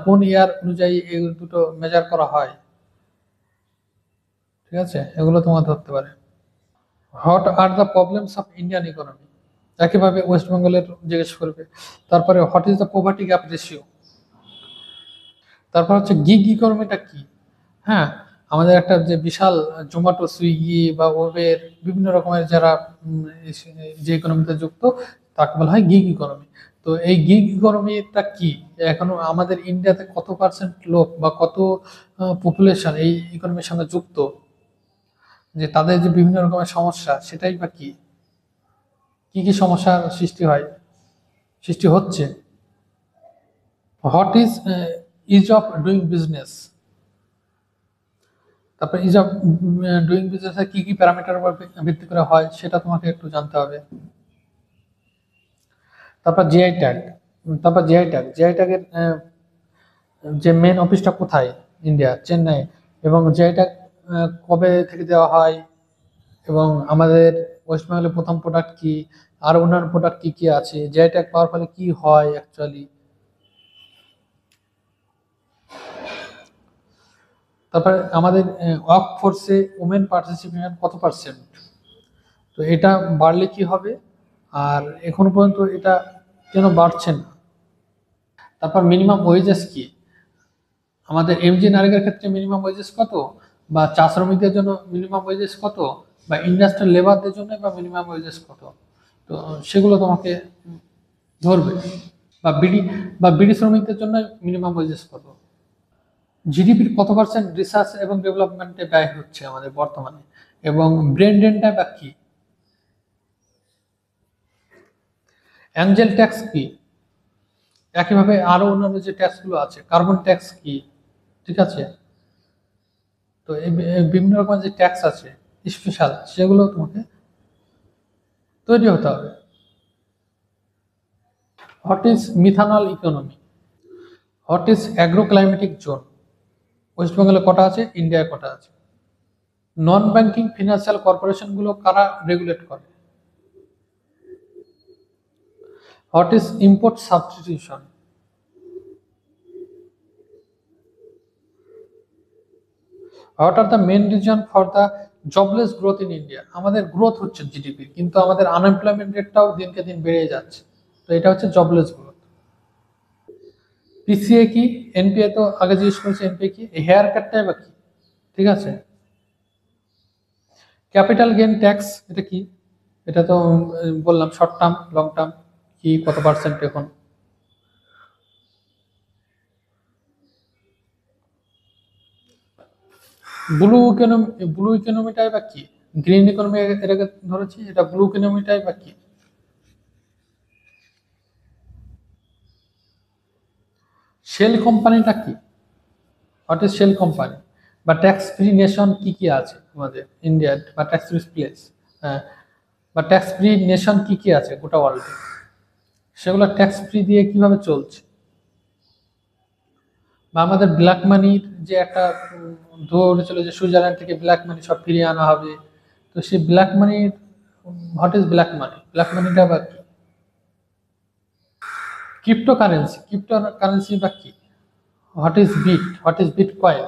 কোন ইয়ার অনুযায়ী এই দুটো মেজার করা হয়, ঠিক আছে, এগুলো তোমার ধরতে পারে। What are the problems of Indian economy, একইভাবে ওয়েস্ট বেঙ্গলের জিজ্ঞেস করবে। তারপরে what is the poverty gap ratio. তারপর হচ্ছে গিগ ইকোনমিটা কি, হ্যাঁ, আমাদের একটা যে বিশাল জোম্যাটো, সুইগি বা উবের, বিভিন্ন রকমের যারা যে ইকোনমিতে যুক্ত, তাকে বলা হয় গিগ ইকোনমি। তো এই গিগ ইকোনমিটা কি, এখনো আমাদের ইন্ডিয়াতে কত পার্সেন্ট লোক বা কত পপুলেশন এই ইকোনমির সঙ্গে যুক্ত, যে তাদের যে বিভিন্ন রকমের সমস্যা সেটাই বা কি, কি কি সমস্যার সৃষ্টি হয়, সৃষ্টি হচ্ছে। What is of doing business. তারপর ইজ অফ ডুইং বিজনেস কি কি প্যারামিটার উপর ভিত্তি করে হয় সেটা তোমাকে একটু জানতে হবে। তারপর জিআই ট্যাগ, জিআই ট্যাগের যে মেন অফিসটা কোথায়, ইন্ডিয়া, চেন্নাই, এবং জিআই ট্যাগ কবে থেকে দেওয়া হয়, এবং আমাদের ওয়েস্ট বেঙ্গলের প্রথম প্রোডাক্ট কি, আর অন্যান্য প্রোডাক্ট কি কি আছে, জিআই ট্যাগ পাওয়ার ফলে কি হয় অ্যাকচুয়ালি। তারপরে আমাদের ওয়ার্ক ফোর্সে ওমেন পার্টিসিপেশন কত পার্সেন্ট, তো এটা বাড়লে কি হবে, আর এখনো পর্যন্ত এটা কেন বাড়ছে না। তারপর মিনিমাম ওয়েজেস কি, আমাদের এমজি নারীদের ক্ষেত্রে মিনিমাম ওয়েজেস কত, বা চা শ্রমিকদের জন্য মিনিমাম ওয়েজেস কত, বা ইন্ডাস্ট্রিয়াল লেবারদের জন্য বা মিনিমাম ওয়েজেস কত, তো সেগুলো তোমাকে ধরবে। বা বিড়ি শ্রমিকদের জন্য মিনিমাম ওয়েজেস কত। জিডিপির কত পার্সেন্ট রিসার্চ এবং ডেভেলপমেন্টে ব্যয় হচ্ছে আমাদের বর্তমানে, এবং ব্রেন ড্রেনটা বা কি। অ্যাঞ্জেল ট্যাক্স কি, একইভাবে আরো অন্যান্য যে ট্যাক্সগুলো আছে, কার্বন ট্যাক্স কি, ঠিক আছে। তো এই বিভিন্ন রকমের যে ট্যাক্স আছে স্পেশাল, সেগুলো তোমাকে তৈরি হতে হবে। What is methanol economy, what is agro climatic zone, West বেঙ্গলে কটা আছে, ইন্ডিয়ায় কটা আছে। নন ব্যাংকিং ফিনান্সিয়াল কর্পোরেশন গুলো কারা রেগুলেট করে। What is import substitution. What are the main reason for the jobless growth in India, আমাদের গ্রোথ হচ্ছে জিডিপি, কিন্তু আমাদের আনএমপ্লয়মেন্ট রেটটাও দিনকে দিন বেড়ে যাচ্ছে, তো এটা হচ্ছে জবলেস গ্রোথ। পিসিএ কি, এনপিএ তো আগে জিজ্ঞেস করেছে, এনপিএ কি, হেয়ার কাটটাই বা কি, ঠিক আছে। ক্যাপিটাল গেইন ট্যাক্স এটা কি, এটা তো বললাম, শর্ট টার্ম লং টার্ম কি, কত পার্সেন্ট এখন। ব্লু ইকোনমিটাই বা কি, গ্রিন ইকোনমি এটাকে ধরেছি, এটা ব্লু ইকোনমিটাই বা কি। শেল কোম্পানিটা কি, হোয়াট ইজ শেল কোম্পানি, বা ট্যাক্স ফ্রি নেশন কি কি আছে আমাদের ইন্ডিয়ার, বা ট্যাক্স ফ্রি প্লেস, হ্যাঁ, বা ট্যাক্স ফ্রি নেশন কি কি আছে গোটা ওয়ার্ল্ডে, সেগুলো ট্যাক্স ফ্রি দিয়ে কিভাবে চলছে। বা আমাদের ব্ল্যাক মানির যে একটা ধরে ছিল, যে সুইজারল্যান্ড থেকে ব্ল্যাক মানি সব ফিরিয়ে আনা হবে, তো সেই ব্ল্যাক মানির, what is black money, black মানিটা বা কি। ক্রিপ্টো কারেন্সি বা কি, হোয়াট ইজ বিট কয়েন,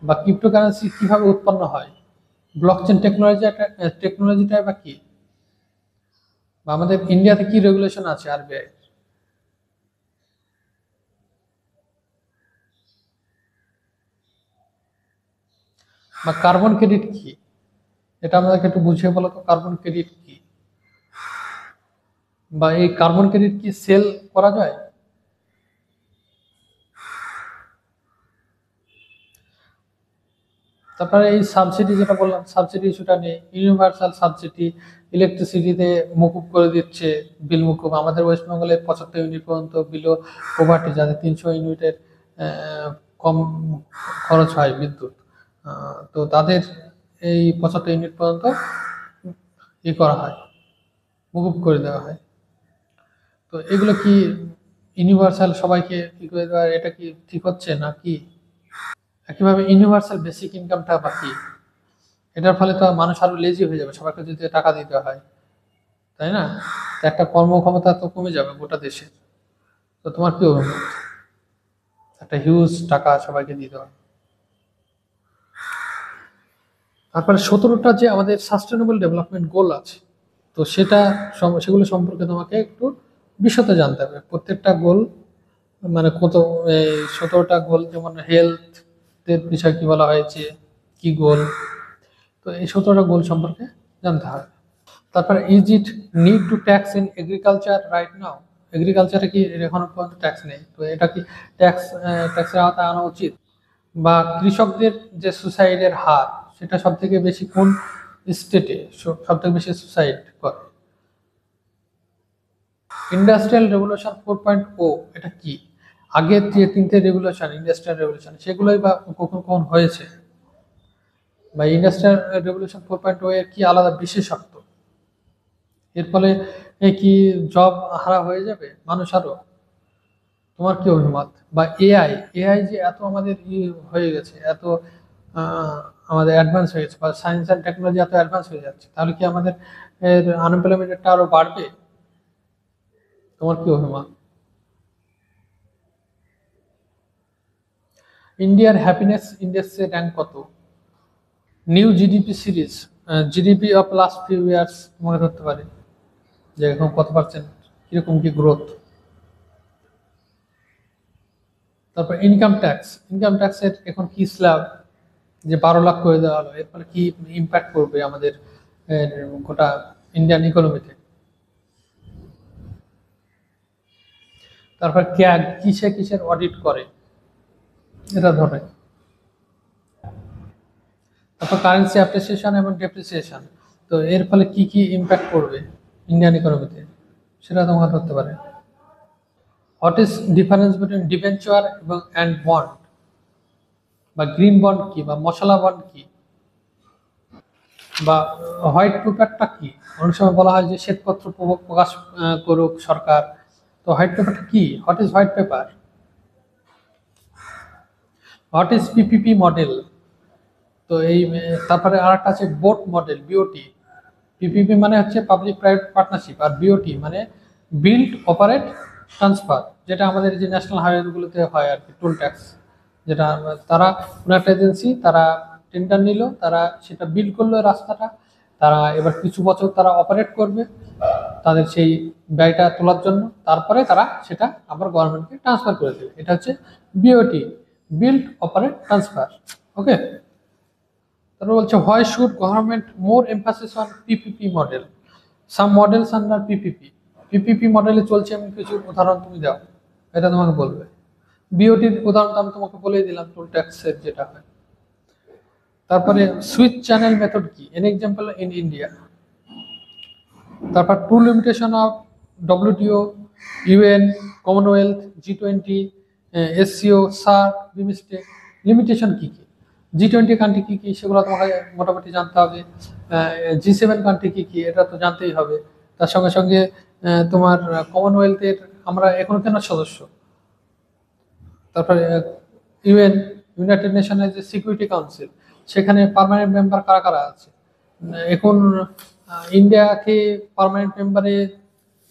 বা ক্রিপ্টো কারেন্সি কিভাবে উৎপন্ন হয়। ব্লকচেন টেকনোলজিটা বা কি, বা আমাদের ইন্ডিয়াতে কি রেগুলেশন আছে আরবিআই। বা কার্বন ক্রেডিট কি, এটা আমাদেরকে একটু বুঝিয়ে বলো তো, কার্বন ক্রেডিট কি, বা এই কার্বন ক্রেডিট কি সেল করা যায়, তারপরে এই সাবসিডি যেটা বললাম, সাবসিডি ইস্যুটা নেই, ইউনিভার্সাল সাবসিডি, ইলেকট্রিসিটিতে মুকুব করে দিচ্ছে, বিল মুকুব। আমাদের ওয়েস্ট বেঙ্গলে 75 ইউনিট পর্যন্ত বিলো পোভার্টি, যাদের 300 ইউনিটের কম খরচ হয় বিদ্যুৎ, তো তাদের এই 75 ইউনিট পর্যন্ত করা হয়, মুকুব করে দেওয়া হয়। তো এগুলো কি ইউনিভার্সাল সবাইকে করে দেওয়া, এটা কি ঠিক হচ্ছে নাকি? একইভাবে ইউনিভার্সাল বেসিক ইনকামটা বা কি, এটার ফলে তো মানুষ আরো লেজি হয়ে যাবে, সবাইকে যদি টাকা দিতে হয়, তাই না? তো একটা কর্মক্ষমতা তো কমে যাবে গোটা দেশে। তো তোমার কি অভিমত? একটা হিউজ টাকা সবাইকে দিতে হয়। তারপরে 17টা যে আমাদের সাস্টেনেবল ডেভেলপমেন্ট গোল আছে, তো সেগুলো সম্পর্কে তোমাকে একটু বিশদে জানতে হবে। প্রত্যেকটা গোল মানে কত, এই 17টা গোল, যেমন হেলথ এর বিষয় কি বলা হয়েছে, কি গোল, তো এই 17টা গোল সম্পর্কে জানতে হবে। তারপরে is it need to tax in agriculture right now? এগ্রিকালচারে কি এখনো পর্যন্ত ট্যাক্স নেই, তো এটা কি ট্যাক্সের আওতায় আনা উচিত? বা কৃষকদের যে সুসাইডের হার, সেটা সব থেকে বেশি কোন স্টেটে সব থেকে বেশি সুসাইড করে? ইন্ডাস্ট্রিয়াল রেভলিউশন 4.0 এটা কি? আগের যে 3টে রেভলিউশন, ইন্ডাস্ট্রিয়াল রেভলিউশন, সেগুলোই বা কখন কখন হয়েছে? বা ইন্ডাস্ট্রিয়াল রেভলিউশন 4.0 এর কি আলাদা বিশেষত্ব? এর ফলে কি জব হারা হয়ে যাবে মানুষ আরো? তোমার কি অভিমত? বা এআই, যে এত আমাদের হয়ে গেছে, এত আমাদের অ্যাডভান্স হয়ে গেছে, বা সায়েন্স অ্যান্ড টেকনোলজি এত অ্যাডভান্স হয়ে যাচ্ছে, তাহলে কি আমাদের আনএমপ্লয়মেন্টটা আরো বাড়বে? তোমার কি অভিমত? ইন্ডিয়ার হ্যাপিনেস ইন্ডেক্সের র্যাঙ্ক কত? New GDP series, GDP of last few years তোমাকে ধরতে পারে যে এখন কত পার্সেন্ট, কিরকম কি গ্রোথ। তারপর ইনকাম ট্যাক্সের এখন কি স্ল্যাব, যে 12 লাখ করে দেওয়া হলো, এর ফলে কি ইম্প্যাক্ট করবে আমাদের গোটা ইন্ডিয়ান ইকোনমিতে? তারপর ক্যাগ কিসের অডিট করে, এটা ধরে। তারপর কারেন্সি অ্যাপ্রিসিয়েশন এবং ডেপ্রিসিয়েশন, তো এর ফলে কি কি ইম্প্যাক্ট করবে ইন্ডিয়ান ইকোনমিতে, সেটা তোমাকে ধরতে পারে। What is difference between debenture এবং অ্যান্ড বন্ড, বা গ্রিন বন্ড কি, বা মশলা বন্ড কি, বা হোয়াইট পেপারটা কি? অনেক সময় বলা হয় যে শ্বেতপত্র প্রকাশ করুক সরকার, তো হোয়াইট পেপারটা কি? What is white paper? What is PPP model? তো এই তারপরে আর একটা আছে বোট মডেল, বিওটি। পিপিপি মানে হচ্ছে পাবলিক প্রাইভেট পার্টনারশিপ, আর বিওটি মানে বিল্ড অপারেট ট্রান্সফার, যেটা আমাদের যে ন্যাশনাল হাইওয়েগুলোতে হয় আর কি, টোল ট্যাক্স, যেটা তারা কোনো একটা এজেন্সি, তারা টেন্ডার নিল, তারা সেটা বিল্ড করলো রাস্তাটা, তারা এবার কিছু বছর তারা অপারেট করবে তাদের সেই ব্যয়টা তোলার জন্য, তারপরে তারা সেটা আবার গভর্নমেন্টকে ট্রান্সফার করে দেবে। এটা হচ্ছে BOT, build operate transfer. Okay. তারপর বলছে why should government more emphasis on PPP model, some models under PPP. PPP মডেলে চলছে এমন কিছু উদাহরণ তুমি দাও, এটা তোমাকে বলবে। বিওটির উদাহরণ আমি তোমাকে বলেই দিলাম, টোল ট্যাক্সের যেটা হয়। তারপরে সুইচ চ্যানেল মেথড কি, এন এক্সাম্পল ইন ইন্ডিয়া। তারপর two limitation of WTO, UN, Commonwealth, G20, SCO, SAARC, BIMSTEC, limitation কি কি? G20 কান্ট্রি কি কি, সেগুলো তোমাকে মোটামুটি জানতে হবে। G7 কান্ট্রি কি কি, এটা তো জানতেই হবে। তার সঙ্গে সঙ্গে তোমার কমনওয়েলথের আমরা এখনো কেন সদস্য। তারপরে ইউএন, ইউনাইটেড নেশনের যে সিকিউরিটি কাউন্সিল, সেখানে পার্মানেন্ট মেম্বার কারা কারা আছে। এখন ইন্ডিয়াকে পার্মানেন্ট মেম্বারে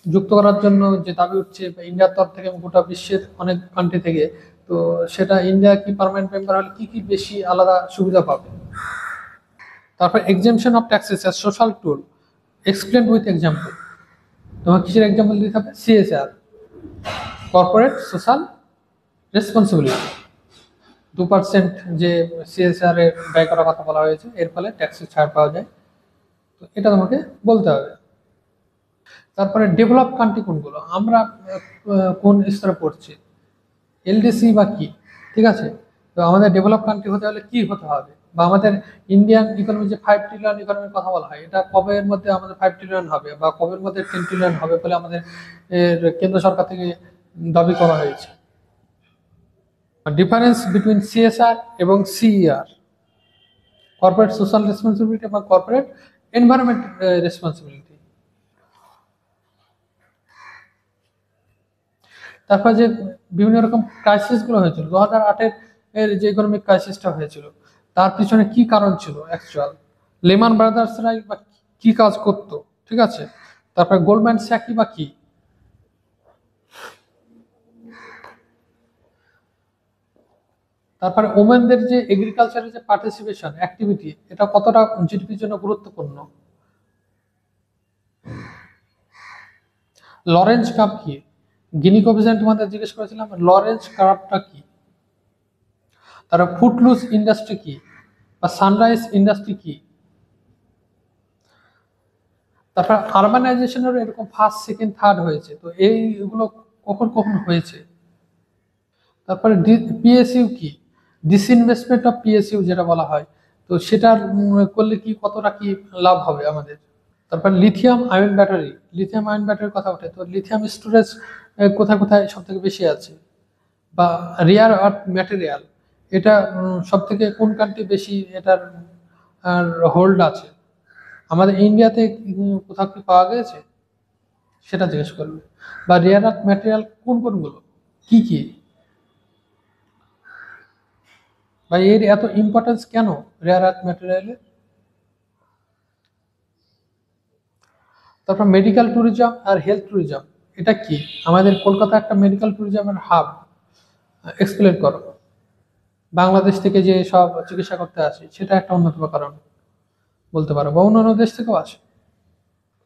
যুক্ত করার জন্য যে দাবি উঠছে ইন্ডিয়ার তরফ থেকে, গোটা বিশ্বের অনেক কান্ট্রি থেকে, তো সেটা ইন্ডিয়া কি পার্মানেন্ট মেম্বার হলে কি কি বেশি আলাদা সুবিধা পাবে। তারপর exemption of taxes as social tool, explain with example. তোমার কিসের এক্সাম্পল দিতে হবে? CSR, corporate social responsibility. 2% যে সিএসআর এর ব্যয় করার কথা বলা হয়েছে, এর ফলে ট্যাক্সের ছাড় পাওয়া যায়, তো এটা তোমাকে বলতে হবে। তারপরে ডেভেলপ কান্ট্রি কোনগুলো, আমরা কোন স্তরে পড়ছি, এলডিসি বা কি, ঠিক আছে? তো আমাদের ডেভেলপ কান্ট্রি হতে হলে কি হতে হবে? বা আমাদের ইন্ডিয়ান ইকোনমি যে 5 ট্রিলিয়ন ইকোনমির কথা বলা হয়, এটা কবের মধ্যে আমাদের 5 ট্রিলিয়ন হবে বা কবের মধ্যে 10 ট্রিলিয়ন হবে বলে আমাদের কেন্দ্র সরকার থেকে দাবি করা হয়েছে। ডিফারেন্স বিটুইন সিএসআর এবং সিইআর, কর্পোরেট সোশ্যাল রেসপন্সিবিলিটি বা কর্পোরেট এনভায়রনমেন্ট রেসপন্সিবিলিটি। তারপর যে বিভিন্ন রকম ক্রাইসিসগুলো হয়েছিল, 2008 এর যে ইকোনমিক ক্রাইসিসটা হয়েছিল, তার পিছনে কি কারণ ছিল অ্যাকচুয়াল? লেমান ব্রাদার্সরাই বা কি কাজ করতো, ঠিক আছে? তারপর গোল্ডম্যান স্যাকি বা কি? তারপরে ওমেনদের যে এগ্রিকালচারের যে পার্টিসিপেশন অ্যাক্টিভিটি, এটা কতটা জিডিপির জন্য গুরুত্বপূর্ণ? লরেন্স কাপ কি? গিনি কোএফিসিয়েন্ট তোমাদের জিজ্ঞেস করেছিলাম, লরেন্স কাপটা কি? তারপর ফুটলুস ইন্ডাস্ট্রি কি বা সানরাইজ ইন্ডাস্ট্রি কি? তারপর আরবানাইজেশনের এরকম ফার্স্ট সেকেন্ড থার্ড হয়েছে, তো এইগুলো কখন কখন হয়েছে? তারপরে পিএসইউ কি? ডিসইনভেস্টমেন্ট অফ পিএসইউ যেটা বলা হয়, তো সেটার করলে কি কতটা কি লাভ হবে আমাদের? তারপর lithium ion battery, lithium ion ব্যাটারির কথা ওঠে, তো লিথিয়াম স্টোরেজ কোথায় কোথায় সব থেকে বেশি আছে? বা রেয়ার আর্থ ম্যাটেরিয়াল, এটা সব থেকে কোন কান্ট্রি বেশি এটার আর হোল্ড আছে? আমাদের ইন্ডিয়াতে কোথাও কি পাওয়া গেছে সেটা জিজ্ঞেস করবে। বা রেয়ার আর্থ ম্যাটেরিয়াল কোন কোনগুলো, কি কি, বা এর এত ইম্পর্টেন্স কেন রেয়ার আর্থ ম্যাটেরিয়ালের? তারপর মেডিকেল ট্যুরিজম আর হেলথ ট্যুরিজম, এটা কি? আমাদের কলকাতা একটা মেডিকেল ট্যুরিজমের হাব, এক্সপ্লেন করো। বাংলাদেশ থেকে যে সব চিকিৎসা করতে আসে সেটা একটা অন্যতম কারণ বলতে পারো, বা অন্যান্য দেশ থেকেও আসে।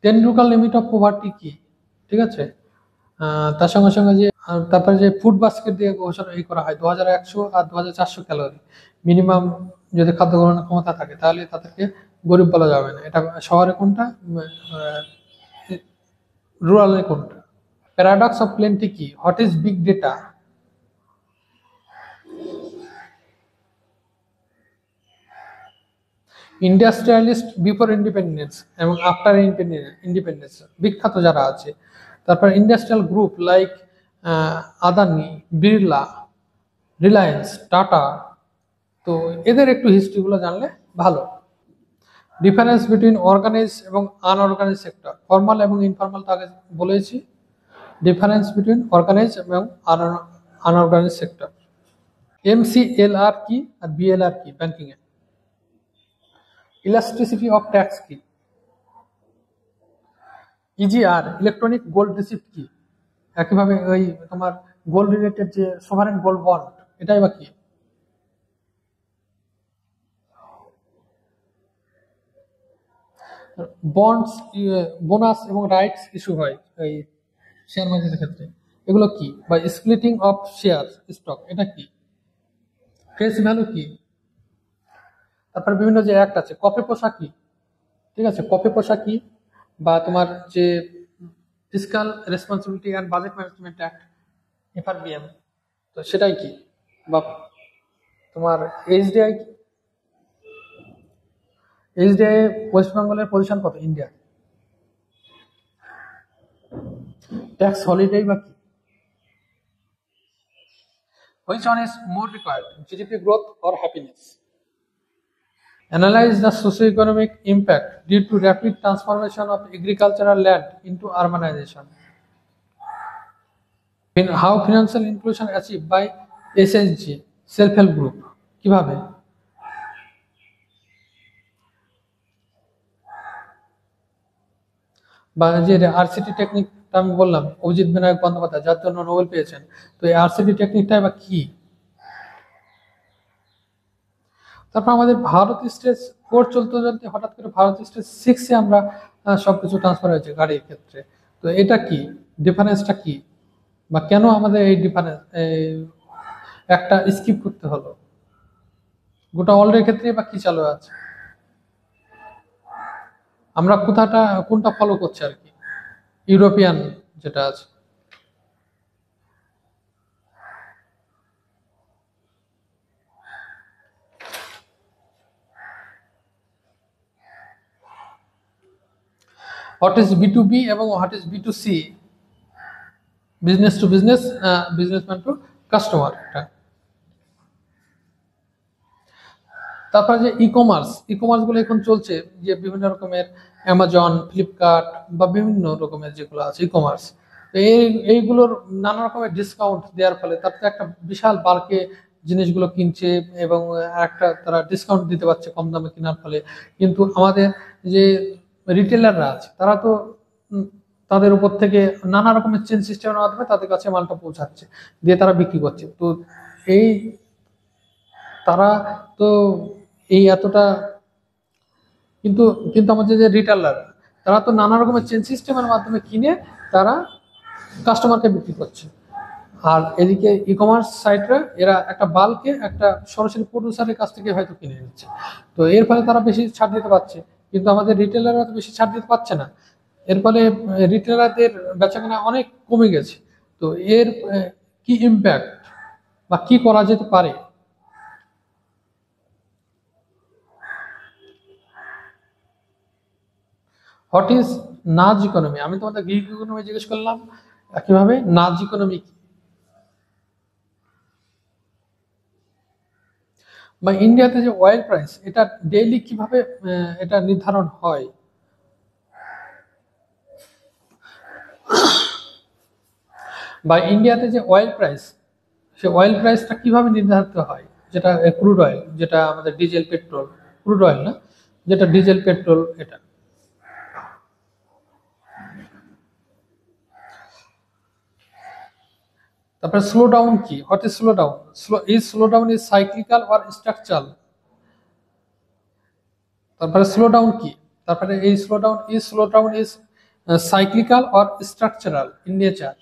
টেন্ডুকাল লিমিট অফ পভার্টি কি, ঠিক আছে? তার সঙ্গে সঙ্গে যে তারপরে যে ফুড বাস্কেট দিয়ে ঘোষণা করা হয় 2100 আর 2400 ক্যালোরি মিনিমাম, যদি খাদ্য গ্রহণ ক্ষমতা থাকে তাহলে তাদেরকে গরিব বলা যাবে না। এটা শহরে কোনটা, রুরালে কোনটা? প্যারাডক্স অফ প্লেন্টি কি? What is big data? Industrialist before independence এবং আফটার ইন্ডিপেন্ডেন্স বিখ্যাত যারা আছে। তারপর industrial group like Adani, Birla, Reliance, tata, তো এদের একটু হিস্ট্রিগুলো জানলে ভালো। ডিফারেন্স বিটুইন অর্গানাইজ এবং আনঅর্গানাইজ সেক্টর, ফর্মাল এবং ইনফর্মাল তো আগে বলেছি। ডিফারেন্স বিটুইন অর্গানাইজ এবং আনঅর্গানাইজ সেক্টর। এমসিএলআর কি আর বিএলআর কি banking A? Elasticity of tax কি? ইজিআর ইলেকট্রনিক গোল্ড রিসিপ্ট কি? একইভাবে ওই তোমার গোল্ড রিলেটেড যে সভারেন গোল্ড বন্ড, এটাই বা কি? বন্ডস, বোনাস এবং রাইটস ইস্যু হয় এই শেয়ার মার্কেটের ক্ষেত্রে, এগুলো কি? বা স্প্লিটিং অফ শেয়ার স্টক, এটা কি? ফেস ভ্যালু কি? তারপর বিভিন্ন যে অ্যাক্ট আছে, কপি পোষা কি? ঠিক আছে, কপি পোষা কি? বা তোমার যে fiscal responsibility and budget management act, FRBM, তো সেটাই কি? বা তোমার এইচডিআই, এইচডিআই ওয়েস্ট বেঙ্গলের পজিশন কত ইন্ডিয়া? ট্যাক্স হলিডে বা কি? Which one is more required, GDP growth or happiness? Analyze the socio-economic impact due to rapid transformation of agricultural land into urbanization. How financial inclusion achieved by SHG, self-help group, কিভাবে? বা যে RCT টেকনিকটা আমি বললাম, অভিজিৎ বিনায়ক বন্দ্যোপাধ্যায় যার জন্য Nobel পেয়েছেন, তো এই আরসিটি টেকনিকটা বা কি? তারপর আমাদের ভারত স্টেজ 4 চলতে চলতে হঠাৎ করে ভারত স্টেজ 6-এ আমরা সবকিছু ট্রান্সফার হয়েছে গাড়ির ক্ষেত্রে, তো এটা কি? ডিফারেন্সটা কি? বা কেন আমাদের এই ডিফারেন্স একটা স্কিপ করতে হলো? গোটা ওয়ার্ল্ডের ক্ষেত্রে বা কি চালু আছে? আমরা কোনটা ফলো করছি আর কি, ইউরোপিয়ান যেটা আছে। হোয়াট ইজ B2B এবং what is B2C, business to business, businessman to customer. তারপরে যে ই কমার্স গুলো এখন চলছে, যে বিভিন্ন রকমের অ্যামাজন, ফ্লিপকার্ট বা বিভিন্ন রকমের যেগুলো আছে ই কমার্স, এইগুলোর নানা রকমের ডিসকাউন্ট দেওয়ার ফলে তাতে একটা বিশাল বাল্কে জিনিসগুলো কিনছে এবং একটা তারা ডিসকাউন্ট দিতে পারছে কম দামে কেনার ফলে। কিন্তু আমাদের যে রিটেলাররা আছে তারা তো তাদের উপর থেকে নানা রকমের চেন সিস্টেমের মাধ্যমে তাদের কাছে মালটা পৌঁছাচ্ছে, দিয়ে তারা বিক্রি করছে। তো এই তারা তো এই এতটা, কিন্তু কিন্তু আমাদের যে রিটেলার তারা তো নানা রকমের চেন সিস্টেমের মাধ্যমে কিনে তারা কাস্টমারকে বিক্রি করছে। আর এদিকে ই কমার্স সাইটরা এরা একটা বাল্কে একটা সরাসরি প্রডিউসারের কাছ থেকে হয়তো কিনে নিচ্ছে, তো এর ফলে তারা বেশি ছাড় দিতে পারছে, কিন্তু আমাদের রিটেলাররা তো বেশি ছাড় দিতে পারছে না। এর ফলে রিটেলারদের বেচাকেনা অনেক কমে গেছে। তো এর কি ইম্প্যাক্ট বা কি করা যেতে পারে? What is nudge economy? আমি তোমাদের গিগ ইকোনমি জিজ্ঞেস করলাম, একইভাবে নাজ ইকোনমি বা ইন্ডিয়াতে যে অয়েল প্রাইস, এটা ডেইলি কিভাবে এটা নির্ধারণ হয়? বা ইন্ডিয়াতে যে অয়েল প্রাইস, সে অয়েল প্রাইসটা কিভাবে নির্ধারিত হয়? যেটা ক্রুড অয়েল, যেটা আমাদের ডিজেল পেট্রোল, ক্রুড অয়েল না, যেটা ডিজেল পেট্রোল, এটা। তারপরে স্লো ডাউন কি? What is slow down? Slow down is cyclical or structural? তারপরে স্লো ডাউন কি? তারপরে এই slow down is cyclical or structural in nature?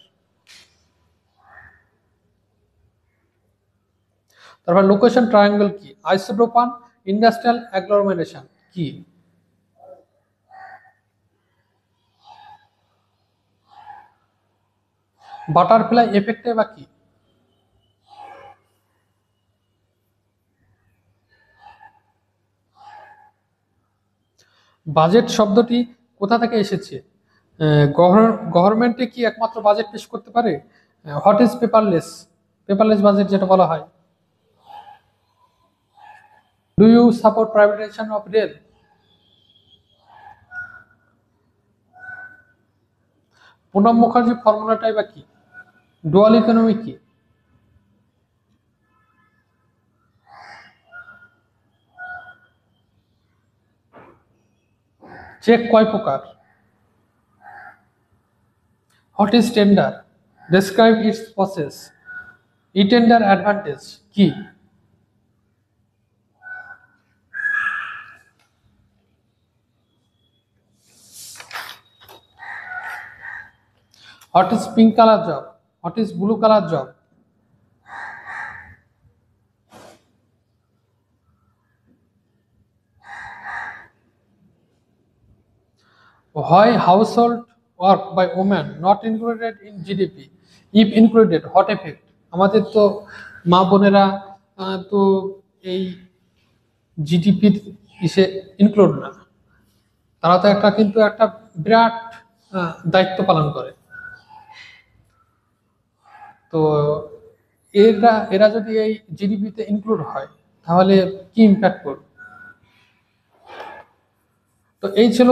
তারপর লোকেশন ট্রায়াঙ্গেল কি? আইসোটোপান, ইন্ডাস্ট্রিয়াল অ্যাগ্লোমেরেশন কি? বাটারফ্লাই এফেক্টে বা কি? বাজেট শব্দটি কোথা থেকে এসেছে? গভর্নমেন্টে কি একমাত্র বাজেট পেশ করতে পারে? হোয়াট ইজ পেপারলেস বাজেট যেটা বলা হয়? Do you support privatisation of rail? Pranab Mukherjee ফর্মুলাটাই বা কি? ডুয়াল ইকোনমি কি? চেক কয় প্রকার? What is tender? Describe its process. E tender advantage কি? What is pink colour job? What is blue colour job? Why household work by women not included in GDP? If included, what effect? আমাদের তো মা বোনেরা তো এই জিডিপির ইসে include না, তারা তো কিন্তু একটা বিরাট দায়িত্ব পালন করে। তো এরা এরা যদি এই জিডিপিতে ইনক্লুড হয় তাহলে কি ইম্প্যাক্ট করবে? তো এই ছিল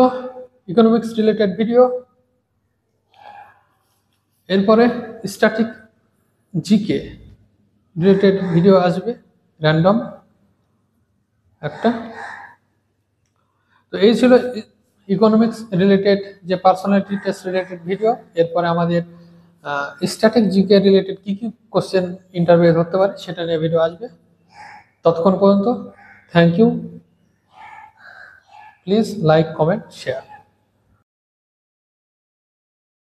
ইকোনমিক্স রিলেটেড ভিডিও। এরপরে স্ট্যাটিক জিকে রিলেটেড ভিডিও আসবে, র্যান্ডম একটা। তো এই ছিল ইকোনমিক্স রিলেটেড যে পার্সোনালিটি টেস্ট রিলেটেড ভিডিও। এরপরে আমাদের স্ট্যাটিক জিকে রিলেটেড কি কি কোশ্চেন ইন্টারভিউ ধরতে পারে সেটা নিয়ে ভিডিও আসবে। ততক্ষণ পর্যন্ত thank you. Please like, comment, share.